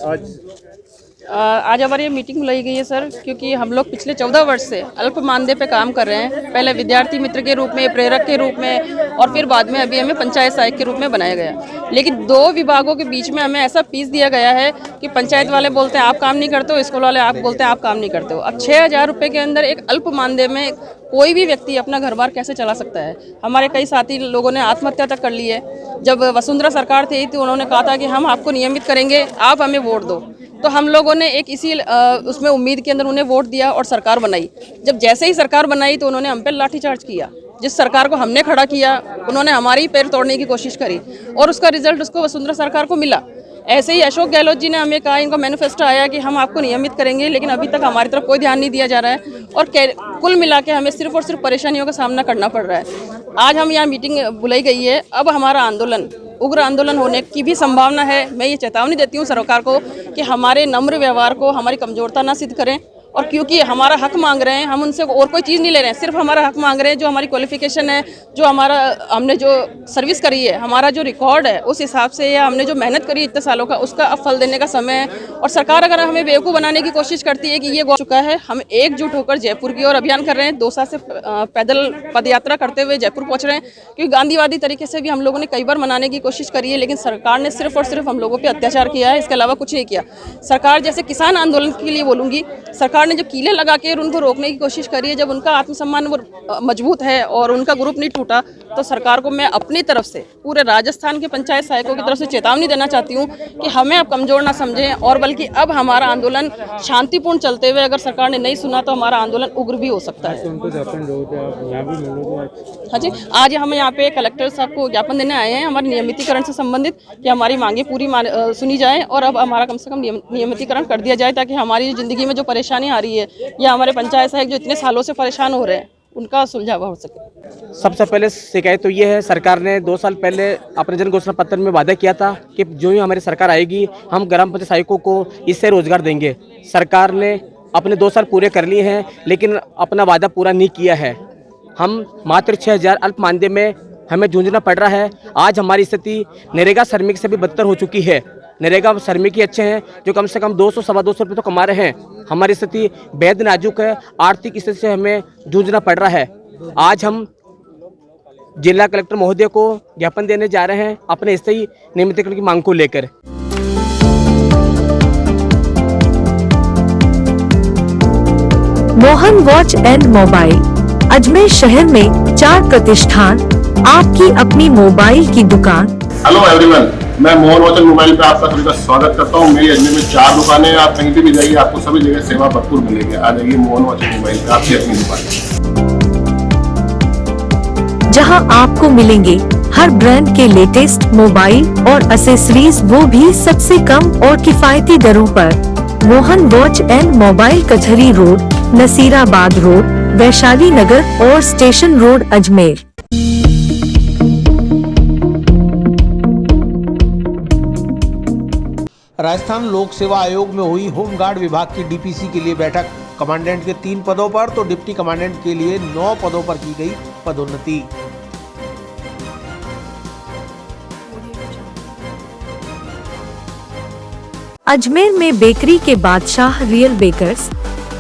आज हमारी ये मीटिंग बुलाई गई है सर, क्योंकि हम लोग पिछले 14 वर्ष से अल्प मानदेय पे काम कर रहे हैं। पहले विद्यार्थी मित्र के रूप में, प्रेरक के रूप में और फिर बाद में अभी हमें पंचायत सहायक के रूप में बनाया गया। लेकिन 2 विभागों के बीच में हमें ऐसा पीस दिया गया है कि पंचायत वाले बोलते हैं आप काम नहीं करते हो, स्कूल वाले आप बोलते हैं आप काम नहीं करते हो। अब 6,000 रुपये के अंदर एक अल्प मानदेय में कोई भी व्यक्ति अपना घर बार कैसे चला सकता है। हमारे कई साथी लोगों ने आत्महत्या तक कर ली है। जब वसुंधरा सरकार थी तो उन्होंने कहा था कि हम आपको नियमित करेंगे, आप हमें वोट दो। तो हम लोगों ने एक इसी उसमें उम्मीद के अंदर उन्हें वोट दिया और सरकार बनाई। जब जैसे ही सरकार बनाई तो उन्होंने हम पे लाठीचार्ज किया। जिस सरकार को हमने खड़ा किया उन्होंने हमारे ही पैर तोड़ने की कोशिश करी और उसका रिजल्ट उसको वसुंधरा सरकार को मिला। ऐसे ही अशोक गहलोत जी ने हमें कहा, इनका मैनिफेस्टो आया कि हम आपको नियमित करेंगे, लेकिन अभी तक हमारी तरफ कोई ध्यान नहीं दिया जा रहा है और कुल मिला के हमें सिर्फ और सिर्फ परेशानियों का सामना करना पड़ रहा है। आज हम यहाँ मीटिंग बुलाई गई है। अब हमारा आंदोलन उग्र आंदोलन होने की भी संभावना है। मैं ये चेतावनी देती हूँ सरकार को कि हमारे नम्र व्यवहार को हमारी कमजोरता ना सिद्ध करें, और क्योंकि हमारा हक मांग रहे हैं, हम उनसे और कोई चीज़ नहीं ले रहे हैं, सिर्फ हमारा हक मांग रहे हैं। जो हमारी क्वालिफिकेशन है, जो हमने जो सर्विस करी है, हमारा जो रिकॉर्ड है, उस हिसाब से या हमने जो मेहनत करी इतने सालों का, उसका अब फल देने का समय है। और सरकार अगर हमें बेवकूफ़ बनाने की कोशिश करती है कि ये हो चुका है, हम एकजुट होकर जयपुर की ओर अभियान कर रहे हैं। 2 साल से पैदल पदयात्रा करते हुए जयपुर पहुँच रहे हैं, क्योंकि गांधीवादी तरीके से भी हम लोगों ने कई बार मनाने की कोशिश करी है, लेकिन सरकार ने सिर्फ और सिर्फ हम लोगों पर अत्याचार किया है, इसके अलावा कुछ नहीं किया। सरकार जैसे किसान आंदोलन के लिए बोलूँगी, सरकार ने जो कीले लगा के उनको रोकने की कोशिश करी है, जब उनका आत्मसम्मान मजबूत है और उनका ग्रुप नहीं टूटा, तो सरकार को मैं अपनी तरफ से पूरे राजस्थान के पंचायत सहायकों की तरफ से चेतावनी देना चाहती हूँ कि हमें अब कमजोर ना समझें, और बल्कि अब हमारा आंदोलन शांतिपूर्ण चलते हुए अगर सरकार ने नहीं सुना तो हमारा आंदोलन उग्र भी हो सकता है। हाँ जी, आज हम यहाँ पे कलेक्टर साहब को ज्ञापन देने आए हैं हमारे नियमितीकरण से संबंधित, कि हमारी मांगे पूरी सुनी जाए और अब हमारा कम से कम नियमितीकरण कर दिया जाए, ताकि हमारी ज़िंदगी में जो परेशानी आ रही है या हमारे पंचायत सहायक जो इतने सालों से परेशान हो रहे हैं उनका सुलझावा हो सके। सबसे पहले शिकायत तो ये है, सरकार ने 2 साल पहले अपने जन घोषणा पत्र में वादा किया था कि जो ही हमारी सरकार आएगी हम ग्राम पंचायत सहायकों को इससे रोजगार देंगे। सरकार ने अपने 2 साल पूरे कर लिए हैं, लेकिन अपना वादा पूरा नहीं किया है। हम मात्र 6,000 अल्प मानदेय में हमें जूझना पड़ रहा है। आज हमारी स्थिति नरेगा श्रमिक से भी बदतर हो चुकी है। नरेगा श्रमिक ही अच्छे हैं जो कम से कम 200-225 रुपये तो कमा रहे हैं। हमारी स्थिति बेहद नाजुक है, आर्थिक स्थिति से हमें जूझना पड़ रहा है। आज हम जिला कलेक्टर महोदय को ज्ञापन देने जा रहे हैं अपने स्थायी नियमितीकरण की मांग को लेकर। Mohan watch and mobile Ajmer शहर में 4 प्रतिष्ठान, आपकी अपनी मोबाइल की दुकान। हेलो एवरीवन, मैं मोहन वॉच एंड मोबाइल पे आपका सभी का स्वागत करता हूँ। मेरी अजमेर में 4 दुकानें हैं, आप कहीं भी जाइए आपको सभी जगह सेवा भरपूर मिलेगी। आ जाइए मोहन वॉच एंड मोबाइल पे, आपकी अपनी दुकान, जहां आपको मिलेंगे हर ब्रांड के लेटेस्ट मोबाइल और एसेसरीज, वो भी सबसे कम और किफायती दरों पर। Mohan watch and mobile Kachahri road, Nasirabad road, Vaishali Nagar और स्टेशन रोड अजमेर। राजस्थान लोक सेवा आयोग में हुई होमगार्ड विभाग की डीपीसी के लिए बैठक। कमांडेंट के 3 पदों पर तो डिप्टी कमांडेंट के लिए 9 पदों पर की गई पदोन्नति। अजमेर में बेकरी के बादशाह रियल बेकर्स,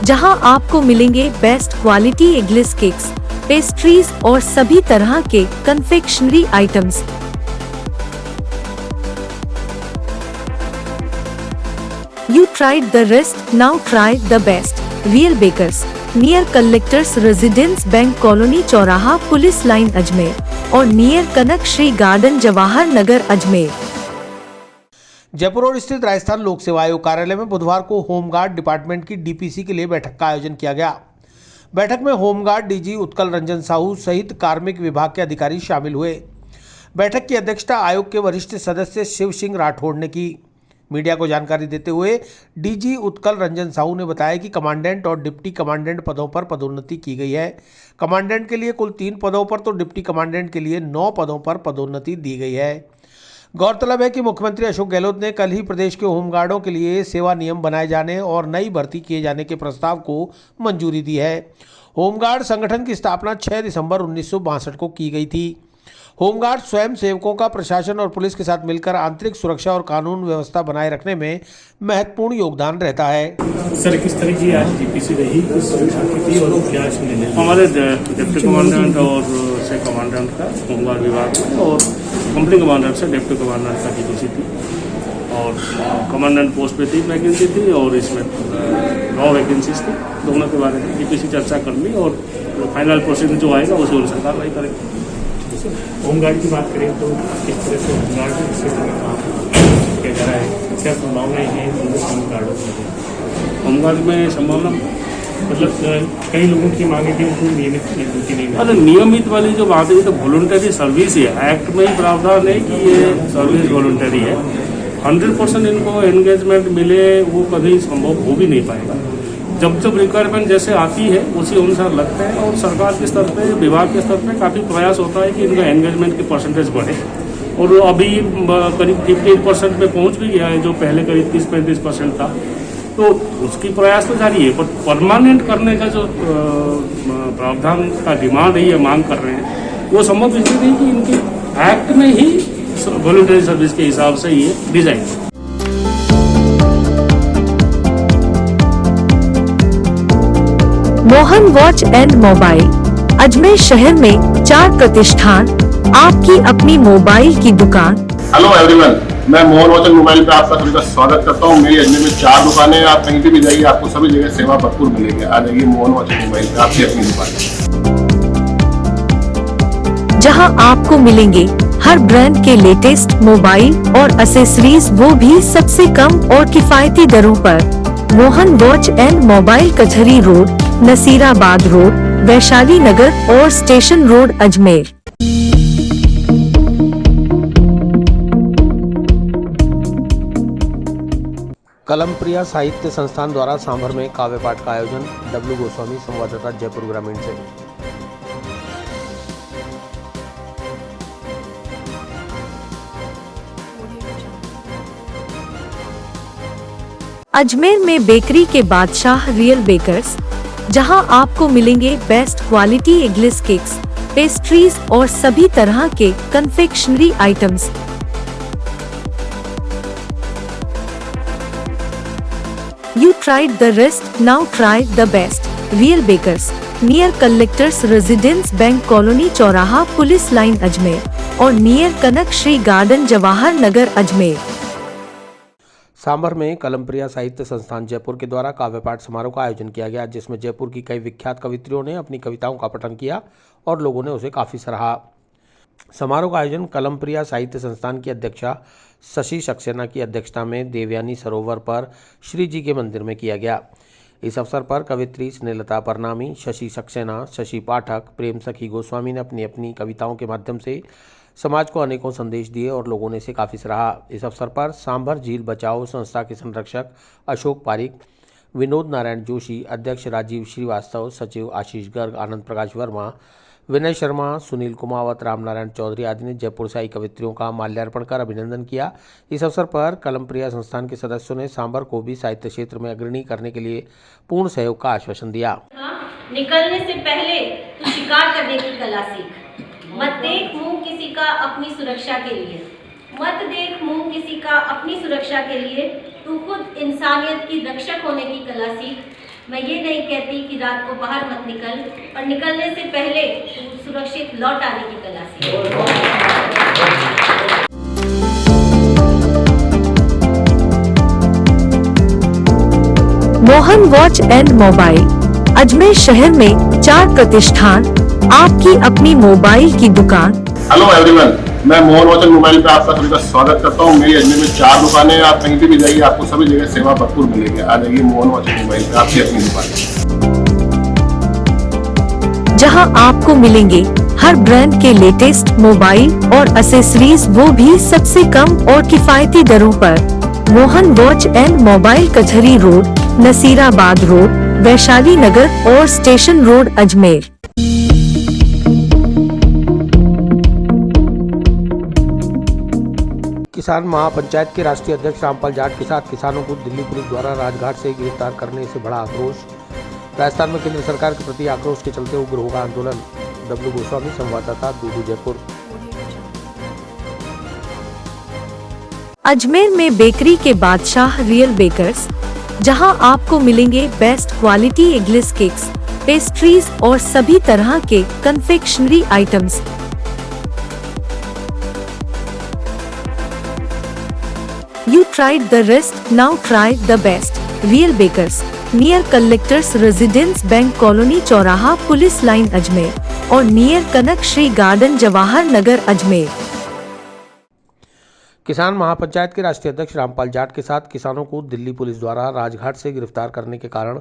जहां आपको मिलेंगे best quality eggless cakes, pastries और सभी तरह के confectionery items. You tried the rest, now try the best. Real Bakers, near Collectors Residence Bank Colony चौराहा पुलिस लाइन अजमेर और near Kanak Shri garden Jawahar Nagar Ajmer. Jaipur road स्थित राजस्थान लोक सेवा आयोग कार्यालय में बुधवार को होमगार्ड डिपार्टमेंट की डीपीसी के लिए बैठक का आयोजन किया गया। बैठक में होमगार्ड डीजी उत्कल रंजन साहू सहित कार्मिक विभाग के अधिकारी शामिल हुए। बैठक की अध्यक्षता आयोग के वरिष्ठ सदस्य शिव सिंह राठौड़ ने की। मीडिया को जानकारी देते हुए डीजी उत्कल रंजन साहू ने बताया कि कमांडेंट और डिप्टी कमांडेंट पदों पर पदोन्नति की गई है। कमांडेंट के लिए कुल 3 पदों पर तो डिप्टी कमांडेंट के लिए 9 पदों पर पदोन्नति दी गई है। गौरतलब है कि मुख्यमंत्री अशोक गहलोत ने कल ही प्रदेश के होमगार्डों के लिए सेवा नियम बनाए जाने और नई भर्ती किए जाने के प्रस्ताव को मंजूरी दी है। होमगार्ड संगठन की स्थापना 6 दिसंबर 1962 को की गई थी। होमगार्ड स्वयं सेवकों का प्रशासन और पुलिस के साथ मिलकर आंतरिक सुरक्षा और कानून व्यवस्था बनाए रखने में महत्वपूर्ण योगदान रहता है। सर, किस तरह की आज जीपीसी रही, किस सुरक्षा की थी और क्या इसमें हमारे डिप्टी कमांडेंट और से कमांडेंट का होमगार्ड विभाग में और कंपनी कमांडेंट से डिप्टी कमांडेंट का जीपीसी थी और कमांडेंट पोस्ट पे 3 वैकेंसी थी और इसमें 9 वैकेंसीज थी। दोनों के बारे में जीपीसी चर्चा कर ली और फाइनल प्रोसीजर जो आएगा उसे अनुसार कार्रवाई करेंगे। होमगार्ड की बात करें तो किस तरह से होमगार्ड क्षेत्र में काम किया जा रहा है, क्या संभावनाएं हैं होमगार्डों में? होमगार्ड में संभावना मतलब कई लोगों की मांगे थी उनको नियमित ड्यूटी नहीं। अरे नियमित वाली जो बात है ये तो वॉलंटरी सर्विस है, एक्ट में ही प्रावधान है कि ये सर्विस वॉलंटरी है। 100% इनको एंगेजमेंट मिले वो कभी संभव हो भी नहीं पाएगा। जब जब रिक्वायरमेंट जैसे आती है उसी अनुसार लगते हैं और सरकार के स्तर पे विभाग के स्तर पे काफ़ी प्रयास होता है कि इनका एंगेजमेंट की परसेंटेज बढ़े और अभी करीब 58% पे पहुंच भी गया है जो पहले करीब 30-35% था। तो उसकी प्रयास तो जारी है पर परमानेंट करने का जो प्रावधान का डिमांड है ये मांग कर रहे हैं वो संभव इसलिए नहीं कि इनके एक्ट में ही वॉलंटरी सर्विस के हिसाब से ये डिजाइन है। Mohan watch and mobile Ajmer शहर में 4 प्रतिष्ठान, आपकी अपनी मोबाइल की दुकान। हेलो एवरीवन, मैं मोहन वॉच एंड मोबाइल पे आप सभी का स्वागत करता हूँ। मेरी अजमेर में 4 दुकानें हैं, आप कहीं भी जाइए आपको सभी जगह सेवा भरपूर मिलेगी। आ जाइए मोहन वॉच एंड मोबाइल पे, आपकी अपनी दुकान जहां आपको मिलेंगे हर ब्रांड के लेटेस्ट मोबाइल और एसेसरीज, वो भी सबसे कम और किफायती दरों पर। Mohan watch and mobile Kachahri road, Nasirabad road, Vaishali Nagar और स्टेशन रोड अजमेर। कलमप्रिया साहित्य संस्थान द्वारा सांभर में काव्य पाठ का आयोजन। डब्ल्यू गोस्वामी, संवाददाता, जयपुर ग्रामीण से। अजमेर में बेकरी के बादशाह रियल बेकर्स, जहां आपको मिलेंगे best quality eggless cakes, pastries और सभी तरह के confectionery items. You tried the rest, now try the best. Real Bakers, near Collectors Residence Bank Colony चौराहा पुलिस लाइन अजमेर और नियर कनक श्री गार्डन जवाहर नगर अजमेर। सांभर में कलमप्रिया साहित्य संस्थान जयपुर के द्वारा काव्य पाठ समारोह का आयोजन किया गया, जिसमें जयपुर की कई विख्यात कवित्रियों ने अपनी कविताओं का पठन किया और लोगों ने उसे काफ़ी सराहा। समारोह का आयोजन कलमप्रिया साहित्य संस्थान की अध्यक्षा शशि सक्सेना की अध्यक्षता में देवयानी सरोवर पर श्री जी के मंदिर में किया गया। इस अवसर पर कवित्री स्नेहलता परनामी, शशि सक्सेना, शशि पाठक, प्रेम सखी गोस्वामी ने अपनी अपनी कविताओं के माध्यम से समाज को अनेकों संदेश दिए और लोगों ने इसे काफ़ी सराहा। इस अवसर पर सांभर झील बचाओ संस्था के संरक्षक अशोक पारिक, विनोद नारायण जोशी, अध्यक्ष राजीव श्रीवास्तव, सचिव आशीष गर्ग, आनंद प्रकाश वर्मा, विनय शर्मा, सुनील कुमावत, रामनारायण चौधरी आदि ने जयपुर से आई कवित्रियों का माल्यार्पण कर अभिनंदन किया। इस अवसर पर कलमप्रिया संस्थान के सदस्यों ने सांभर को भी साहित्य क्षेत्र में अग्रणी करने के लिए पूर्ण सहयोग का आश्वासन दिया। निकलने से पहले तू शिकार करने की कला सीख, मत देख मुंह किसी का अपनी सुरक्षा के लिए, मत देख मुंह किसी का अपनी सुरक्षा के लिए, तू खुद इंसानियत की रक्षक होने की कला सीख। मैं ये नहीं कहती कि रात को बाहर मत निकल, पर निकलने से पहले तू सुरक्षित लौट आने की कला सीख। Mohan watch and mobile Ajmer शहर में 4 प्रतिष्ठान, आपकी अपनी मोबाइल की दुकान। हेलो एवरीवन, मैं मोहन वॉच एंड मोबाइल पे आप सभी का स्वागत करता हूँ। मेरी अजमेर में 4 दुकानें हैं, आप कहीं भी जाइए आपको सभी जगह सेवा भरपूर मिलेगी। आ जाइए मोहन वॉच एंड मोबाइल पे, आपकी अपनी दुकान जहां आपको मिलेंगे हर ब्रांड के लेटेस्ट मोबाइल और एसेसरीज, वो भी सबसे कम और किफायती दरों पर। Mohan watch and mobile Kachahri road, Nasirabad road, Vaishali Nagar और स्टेशन रोड अजमेर। किसान महापंचायत के राष्ट्रीय अध्यक्ष रामपाल जाट के साथ किसानों को दिल्ली पुलिस द्वारा राजघाट से गिरफ्तार करने से बड़ा आक्रोश। राजस्थान में केंद्र सरकार के प्रति आक्रोश के चलते उग्र होगा आंदोलन। डब्ल्यू गोस्वामी, संवाददाता, दूदू, जयपुर। अजमेर में बेकरी के बादशाह रियल बेकर्स, जहां आपको मिलेंगे best quality eggless cakes, pastries और सभी तरह के confectionery items. You tried the rest, now try the best. Real Bakers, near Collectors Residence Bank Colony चौराहा पुलिस लाइन अजमेर और नियर कनक श्री गार्डन जवाहर नगर अजमेर। किसान महापंचायत के राष्ट्रीय अध्यक्ष रामपाल जाट के साथ किसानों को दिल्ली पुलिस द्वारा राजघाट से गिरफ्तार करने के कारण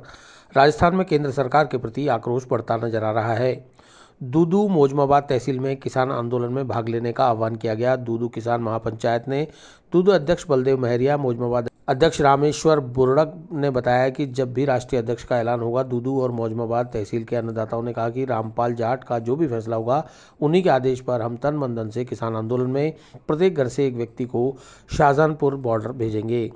राजस्थान में केंद्र सरकार के प्रति आक्रोश बढ़ता नजर आ रहा है। दूदू मोजमाबाद तहसील में किसान आंदोलन में भाग लेने का आह्वान किया गया। दूदू किसान महापंचायत ने दूदू अध्यक्ष बलदेव महरिया, मोजमाबाद अध्यक्ष रामेश्वर बुर्डक ने बताया कि जब भी राष्ट्रीय अध्यक्ष का ऐलान होगा, दूदू और मोजमाबाद तहसील के अन्नदाताओं ने कहा कि रामपाल जाट का जो भी फैसला होगा उन्हीं के आदेश पर हम तन मन धन से किसान आंदोलन में प्रत्येक घर से एक व्यक्ति को शाहजहानपुर बॉर्डर भेजेंगे।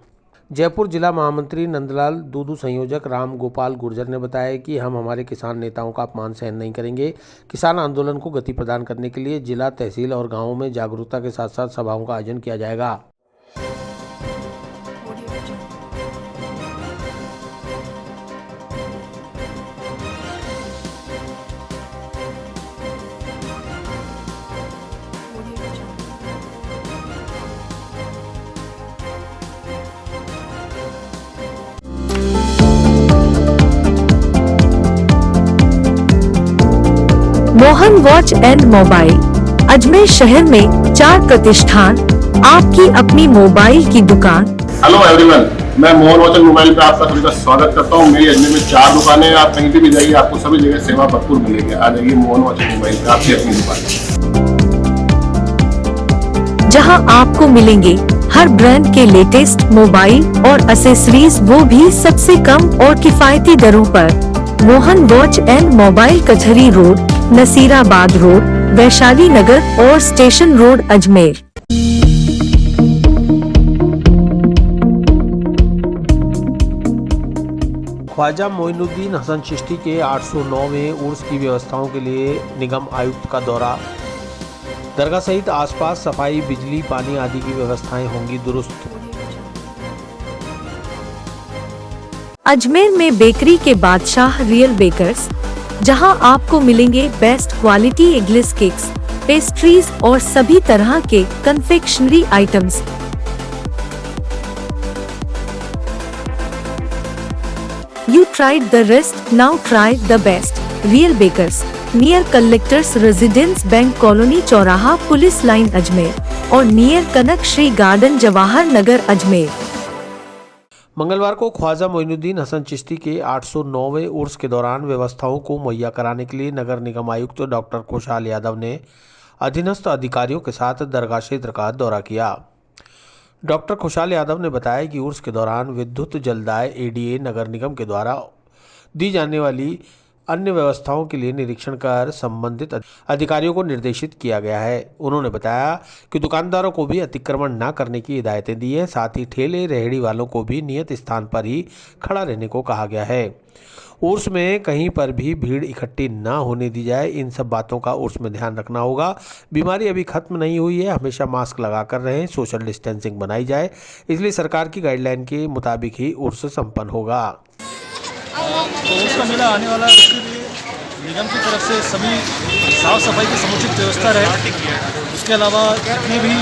जयपुर जिला महामंत्री नंदलाल दूदू संयोजक राम गोपाल गुर्जर ने बताया कि हम हमारे किसान नेताओं का अपमान सहन नहीं करेंगे। किसान आंदोलन को गति प्रदान करने के लिए जिला, तहसील और गांवों में जागरूकता के साथ साथ सभाओं का आयोजन किया जाएगा। Mohan watch and mobile, Ajmer शहर में 4 प्रतिष्ठान, आपकी अपनी मोबाइल की दुकान। हेलो एवरीवन, मैं मोहन वॉच एंड मोबाइल पे आप सभी का स्वागत करता हूँ। मेरी अजमेर में 4 दुकानें हैं। आप कहीं भी जाइए, आपको सभी जगह सेवा भरपूर मिलेगी। आ जाइए मोहन वॉच एंड मोबाइल पे, आपकी अपनी दुकान, जहां आपको मिलेंगे हर ब्रांड के लेटेस्ट मोबाइल और एसेसरीज, वो भी सबसे कम और किफायती दरों पर। Mohan watch and mobile, Kachahri road, Nasirabad road, Vaishali Nagar और स्टेशन रोड, अजमेर। ख्वाजा मोइनुद्दीन हसन चिश्ती के 809वें उर्स की व्यवस्थाओं के लिए निगम आयुक्त का दौरा। दरगाह सहित आसपास सफाई, बिजली, पानी आदि की व्यवस्थाएं होंगी दुरुस्त। अजमेर में बेकरी के बादशाह रियल बेकर्स, जहां आपको मिलेंगे best quality eggless cakes, pastries और सभी तरह के confectionery items. You tried the rest, now try the best. Real Bakers, near Collectors Residence Bank Colony चौराहा पुलिस लाइन अजमेर और नियर कनक श्री गार्डन जवाहर नगर अजमेर। मंगलवार को ख्वाजा मोइनुद्दीन हसन चिश्ती के 809वें उर्स के दौरान व्यवस्थाओं को मुहैया कराने के लिए नगर निगम आयुक्त डॉक्टर खुशहाल यादव ने अधीनस्थ अधिकारियों के साथ दरगाह क्षेत्र का दौरा किया। डॉक्टर खुशहाल यादव ने बताया कि उर्स के दौरान विद्युत, जलदाय, एडीए, नगर निगम के द्वारा दी जाने वाली अन्य व्यवस्थाओं के लिए निरीक्षण कर संबंधित अधिकारियों को निर्देशित किया गया है। उन्होंने बताया कि दुकानदारों को भी अतिक्रमण न करने की हिदायतें दी हैं। साथ ही ठेले, रेहड़ी वालों को भी नियत स्थान पर ही खड़ा रहने को कहा गया है। उर्स में कहीं पर भी भीड़ इकट्ठी न होने दी जाए। इन सब बातों का उर्स में ध्यान रखना होगा। बीमारी अभी खत्म नहीं हुई है, हमेशा मास्क लगा कर रहें, सोशल डिस्टेंसिंग बनाई जाए। इसलिए सरकार की गाइडलाइन के मुताबिक ही उर्स संपन्न होगा। तो उसका मेला आने वाला है, उसके लिए निगम की तरफ से सभी साफ़ सफाई की समुचित व्यवस्था रहे। उसके अलावा जितने भी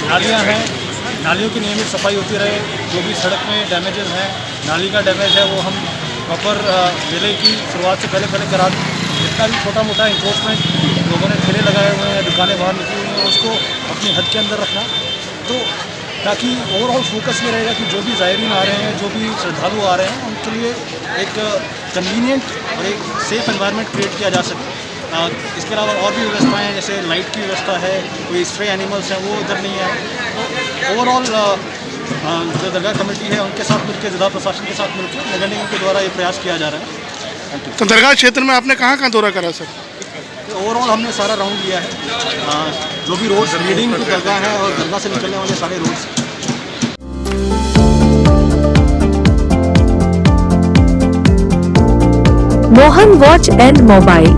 नालियाँ हैं, नालियों की नियमित सफाई होती रहे। जो भी सड़क में डैमेजेस हैं, नाली का डैमेज है, वो हम प्रॉपर मेले की शुरुआत से पहले करा दें। जितना भी छोटा मोटा इंफोर्समेंट लोगों ने ठेले लगाए हुए हैं, दुकानें बाहर निकली हुई हैं, उसको अपनी हद के अंदर रखना, तो ताकि ओवरऑल फोकस ये रहेगा कि जो भी ज़ायरीन आ रहे हैं, जो भी श्रद्धालु आ रहे हैं, उनके लिए एक कन्वीनियंट और एक सेफ़ एनवायरनमेंट क्रिएट किया जा सके। इसके अलावा और भी व्यवस्थाएं हैं, जैसे लाइट की व्यवस्था है, कोई स्ट्रे एनिमल्स हैं वो इधर नहीं है। तो ओवरऑल जो दरगाह कमेटी है उनके साथ मिलकर, ज़िला प्रशासन के साथ मिलकर नगर निगम के द्वारा ये प्रयास किया जा रहा है। तो दरगाह क्षेत्र में आपने कहाँ दौरा करा सर? ओवरऑल हमने सारा राउंड लिया है, जो भी रोड्स लीडिंग टू दरगाह है और दरगाह से निकलने वाले सारे roads. Mohan watch and mobile,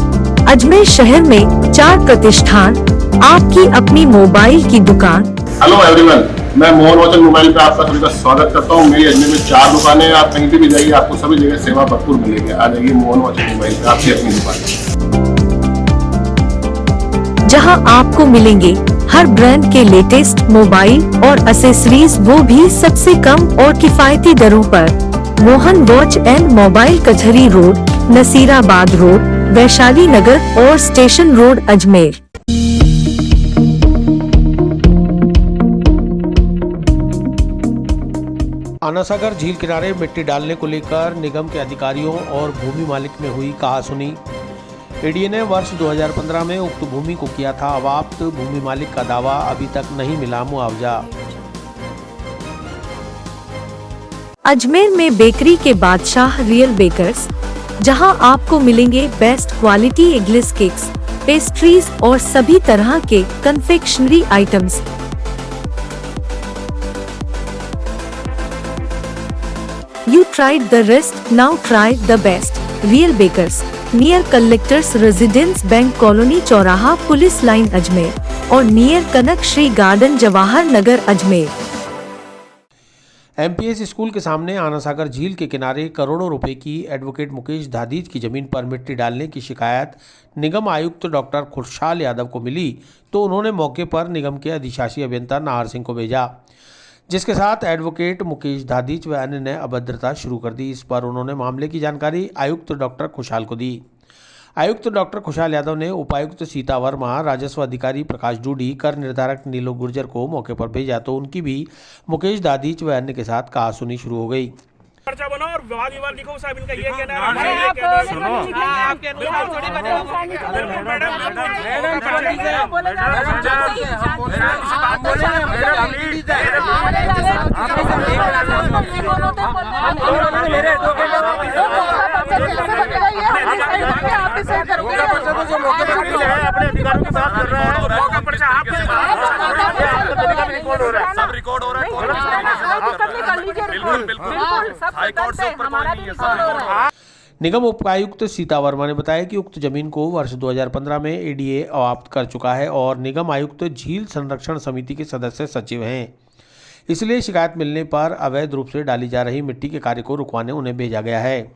Ajmer शहर में 4 प्रतिष्ठान, आपकी अपनी मोबाइल की दुकान। हेलो एवरीवन, मैं मोहन वाचन मोबाइल पे आप सभी का स्वागत करता हूँ। मेरी अजमेर में 4 दुकानें हैं, आप कहीं भी जाइए आपको सभी जगह सेवा भरपूर मिलेगी। आ जाइए मोहन वाचन मोबाइल पे, आपकी अपनी दुकान, जहां आपको मिलेंगे हर ब्रांड के लेटेस्ट मोबाइल और एसेसरीज, वो भी सबसे कम और किफायती दरों पर। Mohan watch and mobile, Kachahri road, Nasirabad road, Vaishali Nagar और स्टेशन रोड, अजमेर। आना सागर झील किनारे मिट्टी डालने को लेकर निगम के अधिकारियों और भूमि मालिक में हुई कहासुनी। एडीए ने वर्ष 2015 में उक्त भूमि को किया था अवाप्त। भूमि मालिक का दावा, अभी तक नहीं मिला मुआवजा। अजमेर में बेकरी के बादशाह रियल बेकर्स, जहां आपको मिलेंगे best quality eggless cakes, pastries और सभी तरह के confectionery items. You tried the rest, now try the best. Real Bakers, near Collectors Residence Bank Colony चौराहा पुलिस लाइन अजमेर और near Kanak Shri garden Jawahar Nagar Ajmer. MPS school के सामने आना सागर झील के किनारे करोड़ों रुपए की एडवोकेट मुकेश दादीज की जमीन पर मिट्टी डालने की शिकायत निगम आयुक्त डॉक्टर खुशहाल यादव को मिली, तो उन्होंने मौके पर निगम के अधिशासी अभियंता नाहर सिंह को भेजा, जिसके साथ एडवोकेट मुकेश दादीज व अन्य ने अभद्रता शुरू कर दी। इस पर उन्होंने मामले की जानकारी आयुक्त डॉक्टर खुशहाल को दी। आयुक्त डॉक्टर खुशहाल यादव ने उपायुक्त सीता वर्मा, राजस्व अधिकारी प्रकाश डूडी, कर निर्धारक नीलो गुर्जर को मौके पर भेजा, तो उनकी भी मुकेश दादीज व अन्य के साथ कहासुनी शुरू हो गई। पर्चा बनाओ और विवाद लिखो साहब, इनका ये कहना है। सुनो, आपके अनुसार थोड़ी निगम उपायुक्त सीता वर्मा ने बताया कि उक्त जमीन को वर्ष 2015 में एडीए अवाप्त कर चुका है और निगम आयुक्त झील संरक्षण समिति के सदस्य सचिव हैं। इसलिए शिकायत मिलने पर अवैध रूप से डाली जा रही मिट्टी के कार्य को रुकवाने उन्हें भेजा गया है।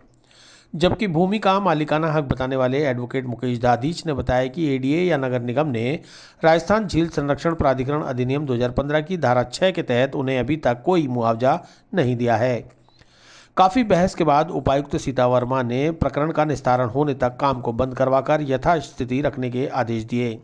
जबकि भूमि का मालिकाना हक बताने वाले एडवोकेट मुकेश दादीज ने बताया कि एडीए या नगर निगम ने राजस्थान झील संरक्षण प्राधिकरण अधिनियम 2015 की धारा 6 के तहत उन्हें अभी तक कोई मुआवजा नहीं दिया है। काफ़ी बहस के बाद उपायुक्त सीता वर्मा ने प्रकरण का निस्तारण होने तक काम को बंद करवाकर यथास्थिति रखने के आदेश दिए।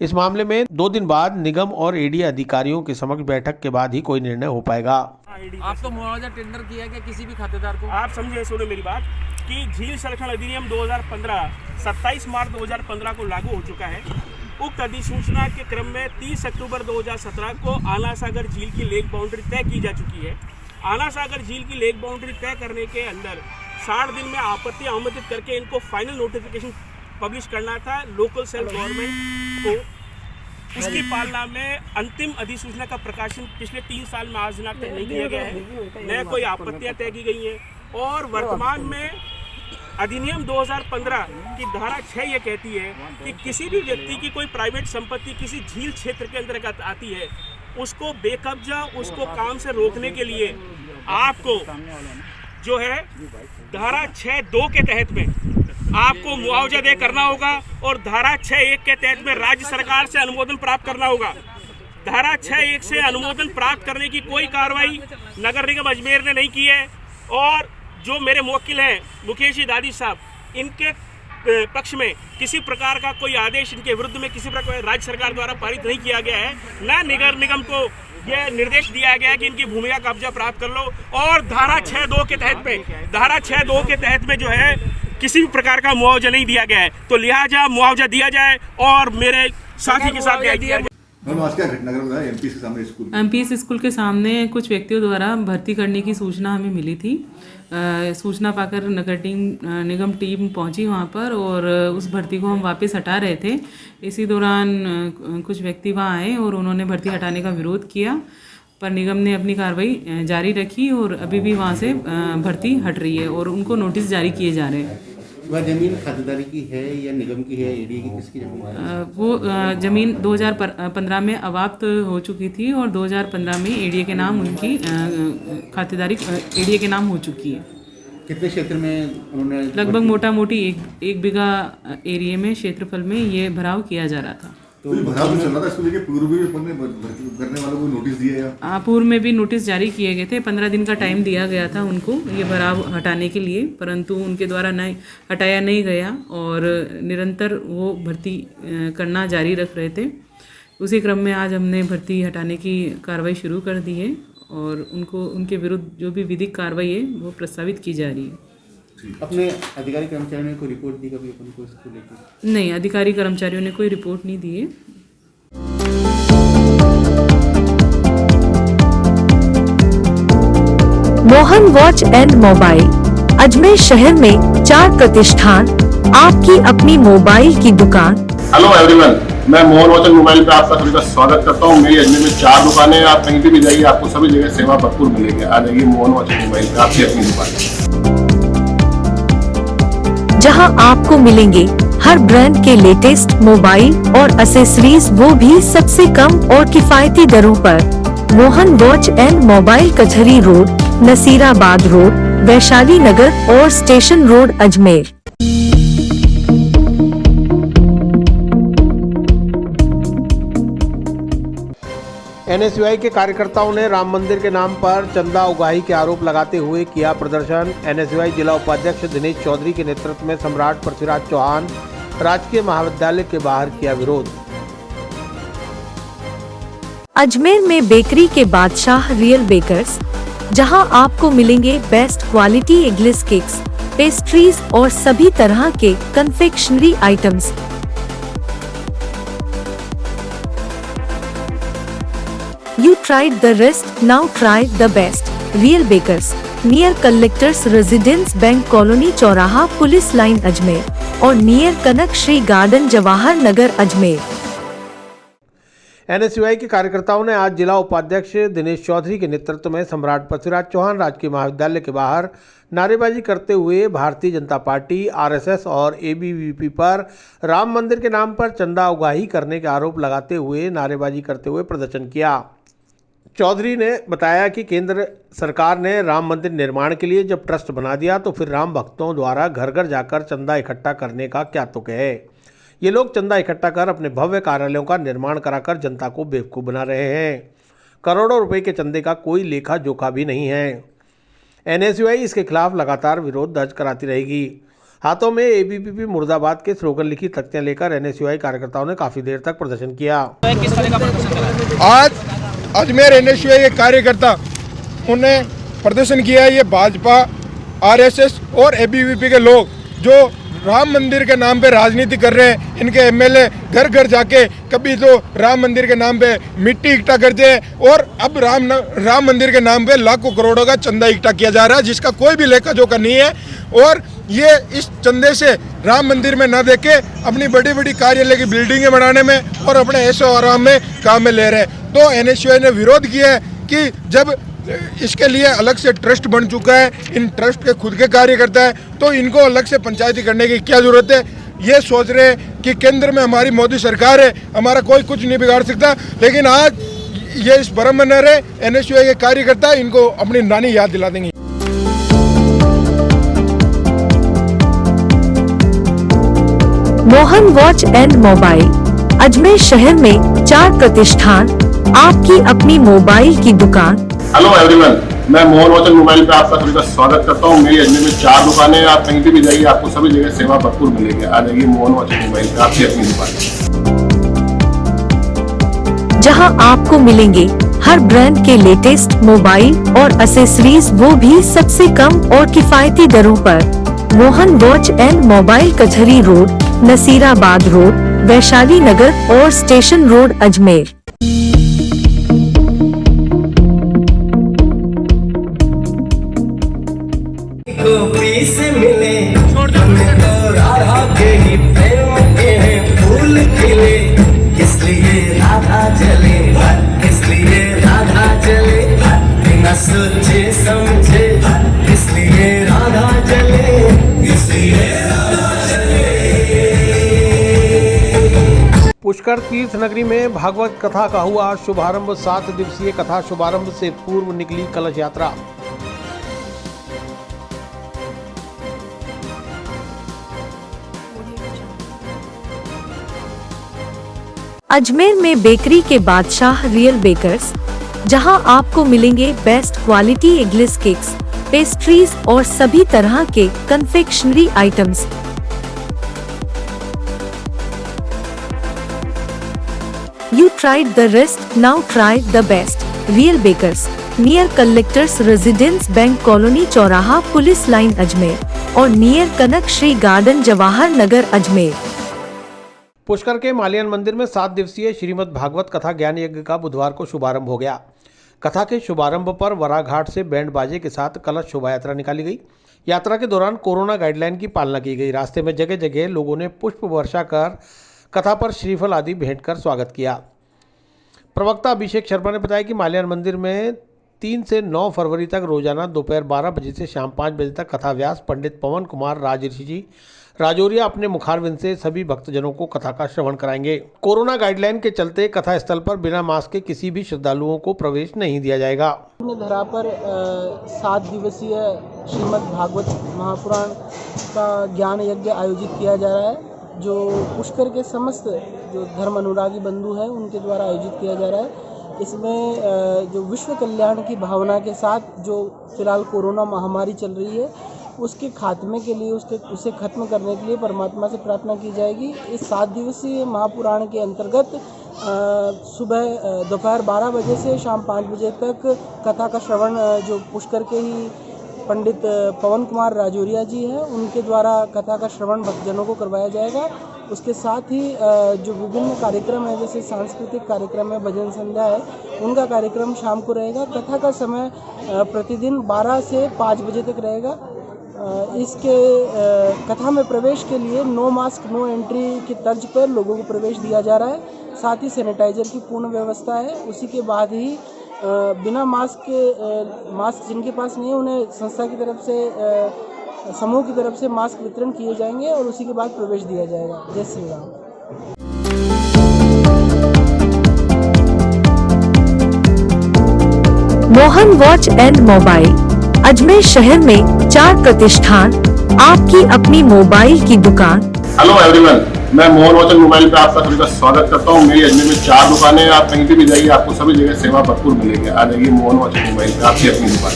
इस मामले में 2 दिन बाद निगम और एडीए अधिकारियों के समक्ष बैठक के बाद ही कोई निर्णय हो पाएगा। आप तो मुआवजा टेंडर किया है किसी भी खातेदार को? आप समझे, सुनो मेरी बात, कि झील संरक्षण अधिनियम 2015 27 मार्च 2015 को लागू हो चुका है। उक्त अधिसूचना के क्रम में 30 अक्टूबर 2017 को आना सागर झील की लेक बाउंड्री तय की जा चुकी है। आना सागर झील की लेक बाउंड्री तय करने के अंदर 60 दिन में आपत्ति आमंत्रित करके इनको फाइनल नोटिफिकेशन पब्लिश करना था लोकल सेल्फ गवर्नमेंट को। उसकी पालना में अंतिम अधिसूचना का प्रकाशन पिछले 3 साल में आज तक नहीं किया गया है, न कोई आपत्तियां तय की गई हैं। और वर्तमान में अधिनियम 2015 की धारा 6 ये कहती है कि किसी भी व्यक्ति की कोई प्राइवेट संपत्ति किसी झील क्षेत्र के अंतर्गत आती है, उसको बेकब्जा उसको काम से रोकने के लिए आपको जो है धारा 6(2) के तहत में आपको मुआवजा दे करना होगा और धारा 6(1) के तहत में राज्य सरकार से अनुमोदन प्राप्त करना होगा। धारा 6(1) से अनुमोदन प्राप्त करने की कोई कार्रवाई नगर निगम अजमेर ने नहीं की है और जो मेरे मुवक्किल हैं मुकेश दादी साहब, इनके पक्ष में किसी प्रकार का कोई आदेश इनके विरुद्ध में किसी प्रकार राज्य सरकार द्वारा पारित नहीं किया गया है। न नगर निगम को यह निर्देश दिया गया कि इनकी भूमि का कब्जा प्राप्त कर लो और धारा 6(2) के तहत में जो है किसी भी प्रकार का मुआवजा नहीं दिया गया है, तो लिहाजा मुआवजा दिया जाए और मेरे साथी के साथ एमपीएस स्कूल के सामने कुछ व्यक्तियों द्वारा भर्ती करने की सूचना हमें मिली थी। सूचना पाकर नगर निगम टीम पहुंची वहां पर और उस भर्ती को हम वापस हटा रहे थे। इसी दौरान कुछ व्यक्ति वहां आए और उन्होंने भर्ती हटाने का विरोध किया, पर निगम ने अपनी कार्रवाई जारी रखी और अभी भी वहां से भर्ती हट रही है और उनको नोटिस जारी किए जा रहे हैं। वह जमीन खातेदारी की है या निगम की है, एडीए की, किसकी जमीन है? वो ज़मीन 2015 में अवाप्त हो चुकी थी और 2015 में एडीए के नाम उनकी खातेदारी एडीए के नाम हो चुकी है। कितने क्षेत्र में उन्होंने? लगभग मोटा मोटी एक बीघा एरिया में क्षेत्रफल में ये भराव किया जा रहा था। तो भराव चल रहा था, इसको लेके पूर्व में भर्ती करने वालों को नोटिस दिया या? पूर्व में भी नोटिस जारी किए गए थे। 15 दिन का टाइम दिया गया था उनको ये भराव हटाने के लिए, परंतु उनके द्वारा नहीं हटाया नहीं गया और निरंतर वो भर्ती करना जारी रख रहे थे। उसी क्रम में आज हमने भर्ती हटाने की कार्रवाई शुरू कर दी है और उनके विरुद्ध जो भी विधिक कार्रवाई है वो प्रस्तावित की जा रही है। अपने अधिकारी कर्मचारियों ने कोई रिपोर्ट दी कभी अपन को इसको लेकर? नहीं, अधिकारी कर्मचारियों ने कोई रिपोर्ट नहीं दी है। Mohan watch and mobile Ajmer शहर में 4 प्रतिष्ठान, आपकी अपनी मोबाइल की दुकान। हेलो एवरीवन, मैं मोहन वॉच एंड मोबाइल पे आप सभी का स्वागत करता हूँ। मेरी अजमेर में 4 दुकानें हैं। आप कहीं भी जाइए, आपको सभी जगह सेवा भरपूर मिलेगी। आ जाइए मोहन वॉच एंड मोबाइल पे, आपकी अपनी दुकान, जहां आपको मिलेंगे हर ब्रांड के लेटेस्ट मोबाइल और एसेसरीज, वो भी सबसे कम और किफायती दरों पर। Mohan watch and mobile Kachahri road, Nasirabad road, Vaishali Nagar और स्टेशन रोड, अजमेर। एनएसयूआई के कार्यकर्ताओं ने राम मंदिर के नाम पर चंदा उगाही के आरोप लगाते हुए किया प्रदर्शन। एनएसयूआई जिला उपाध्यक्ष दिनेश चौधरी के नेतृत्व में सम्राट पृथ्वीराज चौहान राजकीय महाविद्यालय के बाहर किया विरोध। अजमेर में बेकरी के बादशाह रियल बेकर्स, जहां आपको मिलेंगे best quality eggless cakes, pastries और सभी तरह के confectionery items. You tried the rest, now try the best. Real Bakers, near Collectors Residence Bank Colony चौराहा पुलिस लाइन अजमेर और near Kanak Shri garden Jawahar Nagar Ajmer. NSUI के कार्यकर्ताओं ने आज जिला उपाध्यक्ष दिनेश चौधरी के नेतृत्व में सम्राट पृथ्वीराज चौहान राजकीय महाविद्यालय के बाहर नारेबाजी करते हुए भारतीय जनता पार्टी, आरएसएस और एबीवीपी पर राम मंदिर के नाम पर चंदा उगाही करने के आरोप लगाते हुए नारेबाजी करते हुए प्रदर्शन किया। चौधरी ने बताया कि केंद्र सरकार ने राम मंदिर निर्माण के लिए जब ट्रस्ट बना दिया तो फिर राम भक्तों द्वारा घर घर जाकर चंदा इकट्ठा करने का क्या तुक है। ये लोग चंदा इकट्ठा कर अपने भव्य कार्यालयों का निर्माण कराकर जनता को बेवकूफ़ बना रहे हैं। करोड़ों रुपए के चंदे का कोई लेखा जोखा भी नहीं है। एनएसयूआई इसके खिलाफ लगातार विरोध दर्ज कराती रहेगी। हाथों में एबीवीपी मुर्दाबाद के स्लोगन लिखी तख्तियां लेकर एनएसयूआई कार्यकर्ताओं ने काफ़ी देर तक प्रदर्शन किया। किस तरह का प्रदर्शन चला? आज अजमेर एनएसयूआई के कार्यकर्ता उन्हें प्रदर्शन किया है। ये भाजपा, आरएसएस और एबीवीपी के लोग जो राम मंदिर के नाम पे राजनीति कर रहे हैं, इनके एमएलए घर घर जाके कभी तो राम मंदिर के नाम पे मिट्टी इकट्ठा करते हैं और अब राम मंदिर के नाम पे लाखों करोड़ों का चंदा इकट्ठा किया जा रहा है, जिसका कोई भी लेखा जोखा नहीं है। और ये इस चंदे से राम मंदिर में न देके अपनी बड़ी बड़ी कार्यालय की बिल्डिंगें बनाने में और अपने ऐशो आराम में काम में ले रहे हैं। तो एनएसयूआई ने विरोध किया है कि जब इसके लिए अलग से ट्रस्ट बन चुका है, इन ट्रस्ट के खुद के कार्यकर्ता है, तो इनको अलग से पंचायती करने की क्या ज़रूरत है। ये सोच रहे हैं कि केंद्र में हमारी मोदी सरकार है, हमारा कोई कुछ नहीं बिगाड़ सकता। लेकिन आज ये इस भ्रम में न रहे, एनएसयूआई के कार्यकर्ता इनको अपनी नानी याद दिला देंगे। Mohan watch and mobile Ajmer शहर में 4 प्रतिष्ठान, आपकी अपनी मोबाइल की दुकान। हेलो एवरीवन, मैं मोहन वॉच एंड मोबाइल पे आप सभी का स्वागत करता हूँ। मेरी अजमेर में 4 दुकानें हैं। आप कहीं भी जाइए, आपको सभी जगह सेवा भरपूर मिलेगी। आ जाइए मोहन वॉच एंड मोबाइल पे, आपकी अपनी दुकान, जहां आपको मिलेंगे हर ब्रांड के लेटेस्ट मोबाइल और एसेसरीज, वो भी सबसे कम और किफायती दरों पर। Mohan watch and mobile Kachahri road, Nasirabad road, Vaishali Nagar और स्टेशन रोड, अजमेर। से मिले तो राधा के ही प्रेम के फूल खिले, इसलिए राधा जले, इसलिए राधा जले, बिना सोचे समझे, इसलिए राधा जले, इसलिए राधा पुष्कर तीर्थ नगरी में भागवत कथा का हुआ शुभारंभ। 7 दिवसीय कथा शुभारंभ से पूर्व निकली कलश यात्रा। अजमेर में बेकरी के बादशाह रियल बेकर्स, जहां आपको मिलेंगे best quality eggless cakes, pastries और सभी तरह के confectionery items. You tried the rest, now try the best. Real Bakers, near Collectors Residence Bank Colony चौराहा पुलिस लाइन अजमेर और नियर कनक श्री गार्डन जवाहर नगर अजमेर। पुष्कर के मालियन मंदिर में 7 दिवसीय श्रीमद् भागवत कथा ज्ञान यज्ञ का बुधवार को शुभारंभ हो गया। कथा के शुभारंभ पर वरा घाट से बैंड बाजे के साथ कलश शोभा यात्रा निकाली गई। यात्रा के दौरान कोरोना गाइडलाइन की पालना की गई। रास्ते में जगह जगह लोगों ने पुष्प वर्षा कर कथा पर श्रीफल आदि भेंट कर स्वागत किया। प्रवक्ता अभिषेक शर्मा ने बताया कि माल्यान मंदिर में 3 से 9 फरवरी तक रोजाना दोपहर 12 बजे से शाम 5 बजे तक कथा व्यास पंडित पवन कुमार राजऋषि जी राजौरिया अपने मुखारविंद से सभी भक्तजनों को कथा का श्रवण कराएंगे। कोरोना गाइडलाइन के चलते कथा स्थल पर बिना मास्क के किसी भी श्रद्धालुओं को प्रवेश नहीं दिया जाएगा। धरा पर 7 दिवसीय श्रीमद् भागवत महापुराण का ज्ञान यज्ञ आयोजित किया जा रहा है, जो पुष्कर के समस्त जो धर्म अनुरागी बंधु हैं उनके द्वारा आयोजित किया जा रहा है। इसमें जो विश्व कल्याण की भावना के साथ जो फिलहाल कोरोना महामारी चल रही है उसके खात्मे के लिए उसे खत्म करने के लिए परमात्मा से प्रार्थना की जाएगी। इस 7 दिवसीय महापुराण के अंतर्गत सुबह दोपहर 12 बजे से शाम 5 बजे तक कथा का श्रवण जो पुष्कर के ही पंडित पवन कुमार राजौरिया जी हैं उनके द्वारा कथा का श्रवण भक्तजनों को करवाया जाएगा। उसके साथ ही जो विभिन्न कार्यक्रम है जैसे सांस्कृतिक कार्यक्रम है, भजन संध्या है, उनका कार्यक्रम शाम को रहेगा। कथा का समय प्रतिदिन 12 से 5 बजे तक रहेगा। इसके कथा में प्रवेश के लिए नो मास्क नो एंट्री की तर्ज पर लोगों को प्रवेश दिया जा रहा है। साथ ही सैनिटाइजर की पूर्ण व्यवस्था है। उसी के बाद ही बिना मास्क जिनके पास नहीं है उन्हें संस्था की तरफ से समूह की तरफ से मास्क वितरण किए जाएंगे और उसी के बाद प्रवेश दिया जाएगा। जय Shri Ram. Mohan watch and mobile Ajmer शहर में 4 प्रतिष्ठान, आपकी अपनी मोबाइल की दुकान। हेलो एवरीवन, मैं मोहन वॉच एंड मोबाइल पे आपका सभी का स्वागत करता हूँ। मेरी अजमेर में 4 दुकानें हैं। आप कहीं भी जाइए आपको सभी जगह सेवा भरपूर मिलेगी। आ जाइए मोहन वॉच एंड मोबाइल पे, आपकी अपनी दुकान,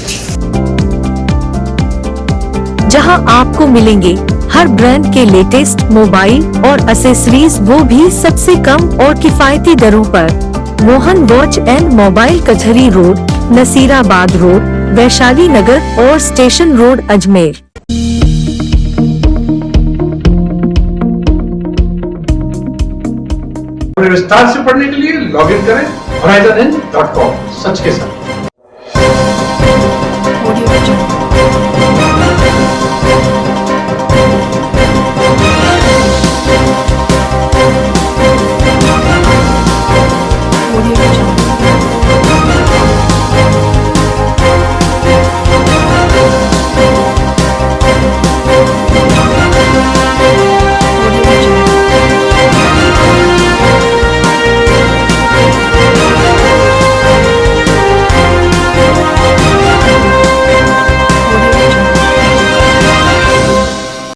जहां आपको मिलेंगे हर ब्रांड के लेटेस्ट मोबाइल और एसेसरीज, वो भी सबसे कम और किफायती दरों पर। Mohan watch and mobile Kachahri road, Nasirabad road, Vaishali Nagar और स्टेशन रोड अजमेर। विस्तार से पढ़ने के लिए लॉग इन करें horizonn.com। सच के साथ।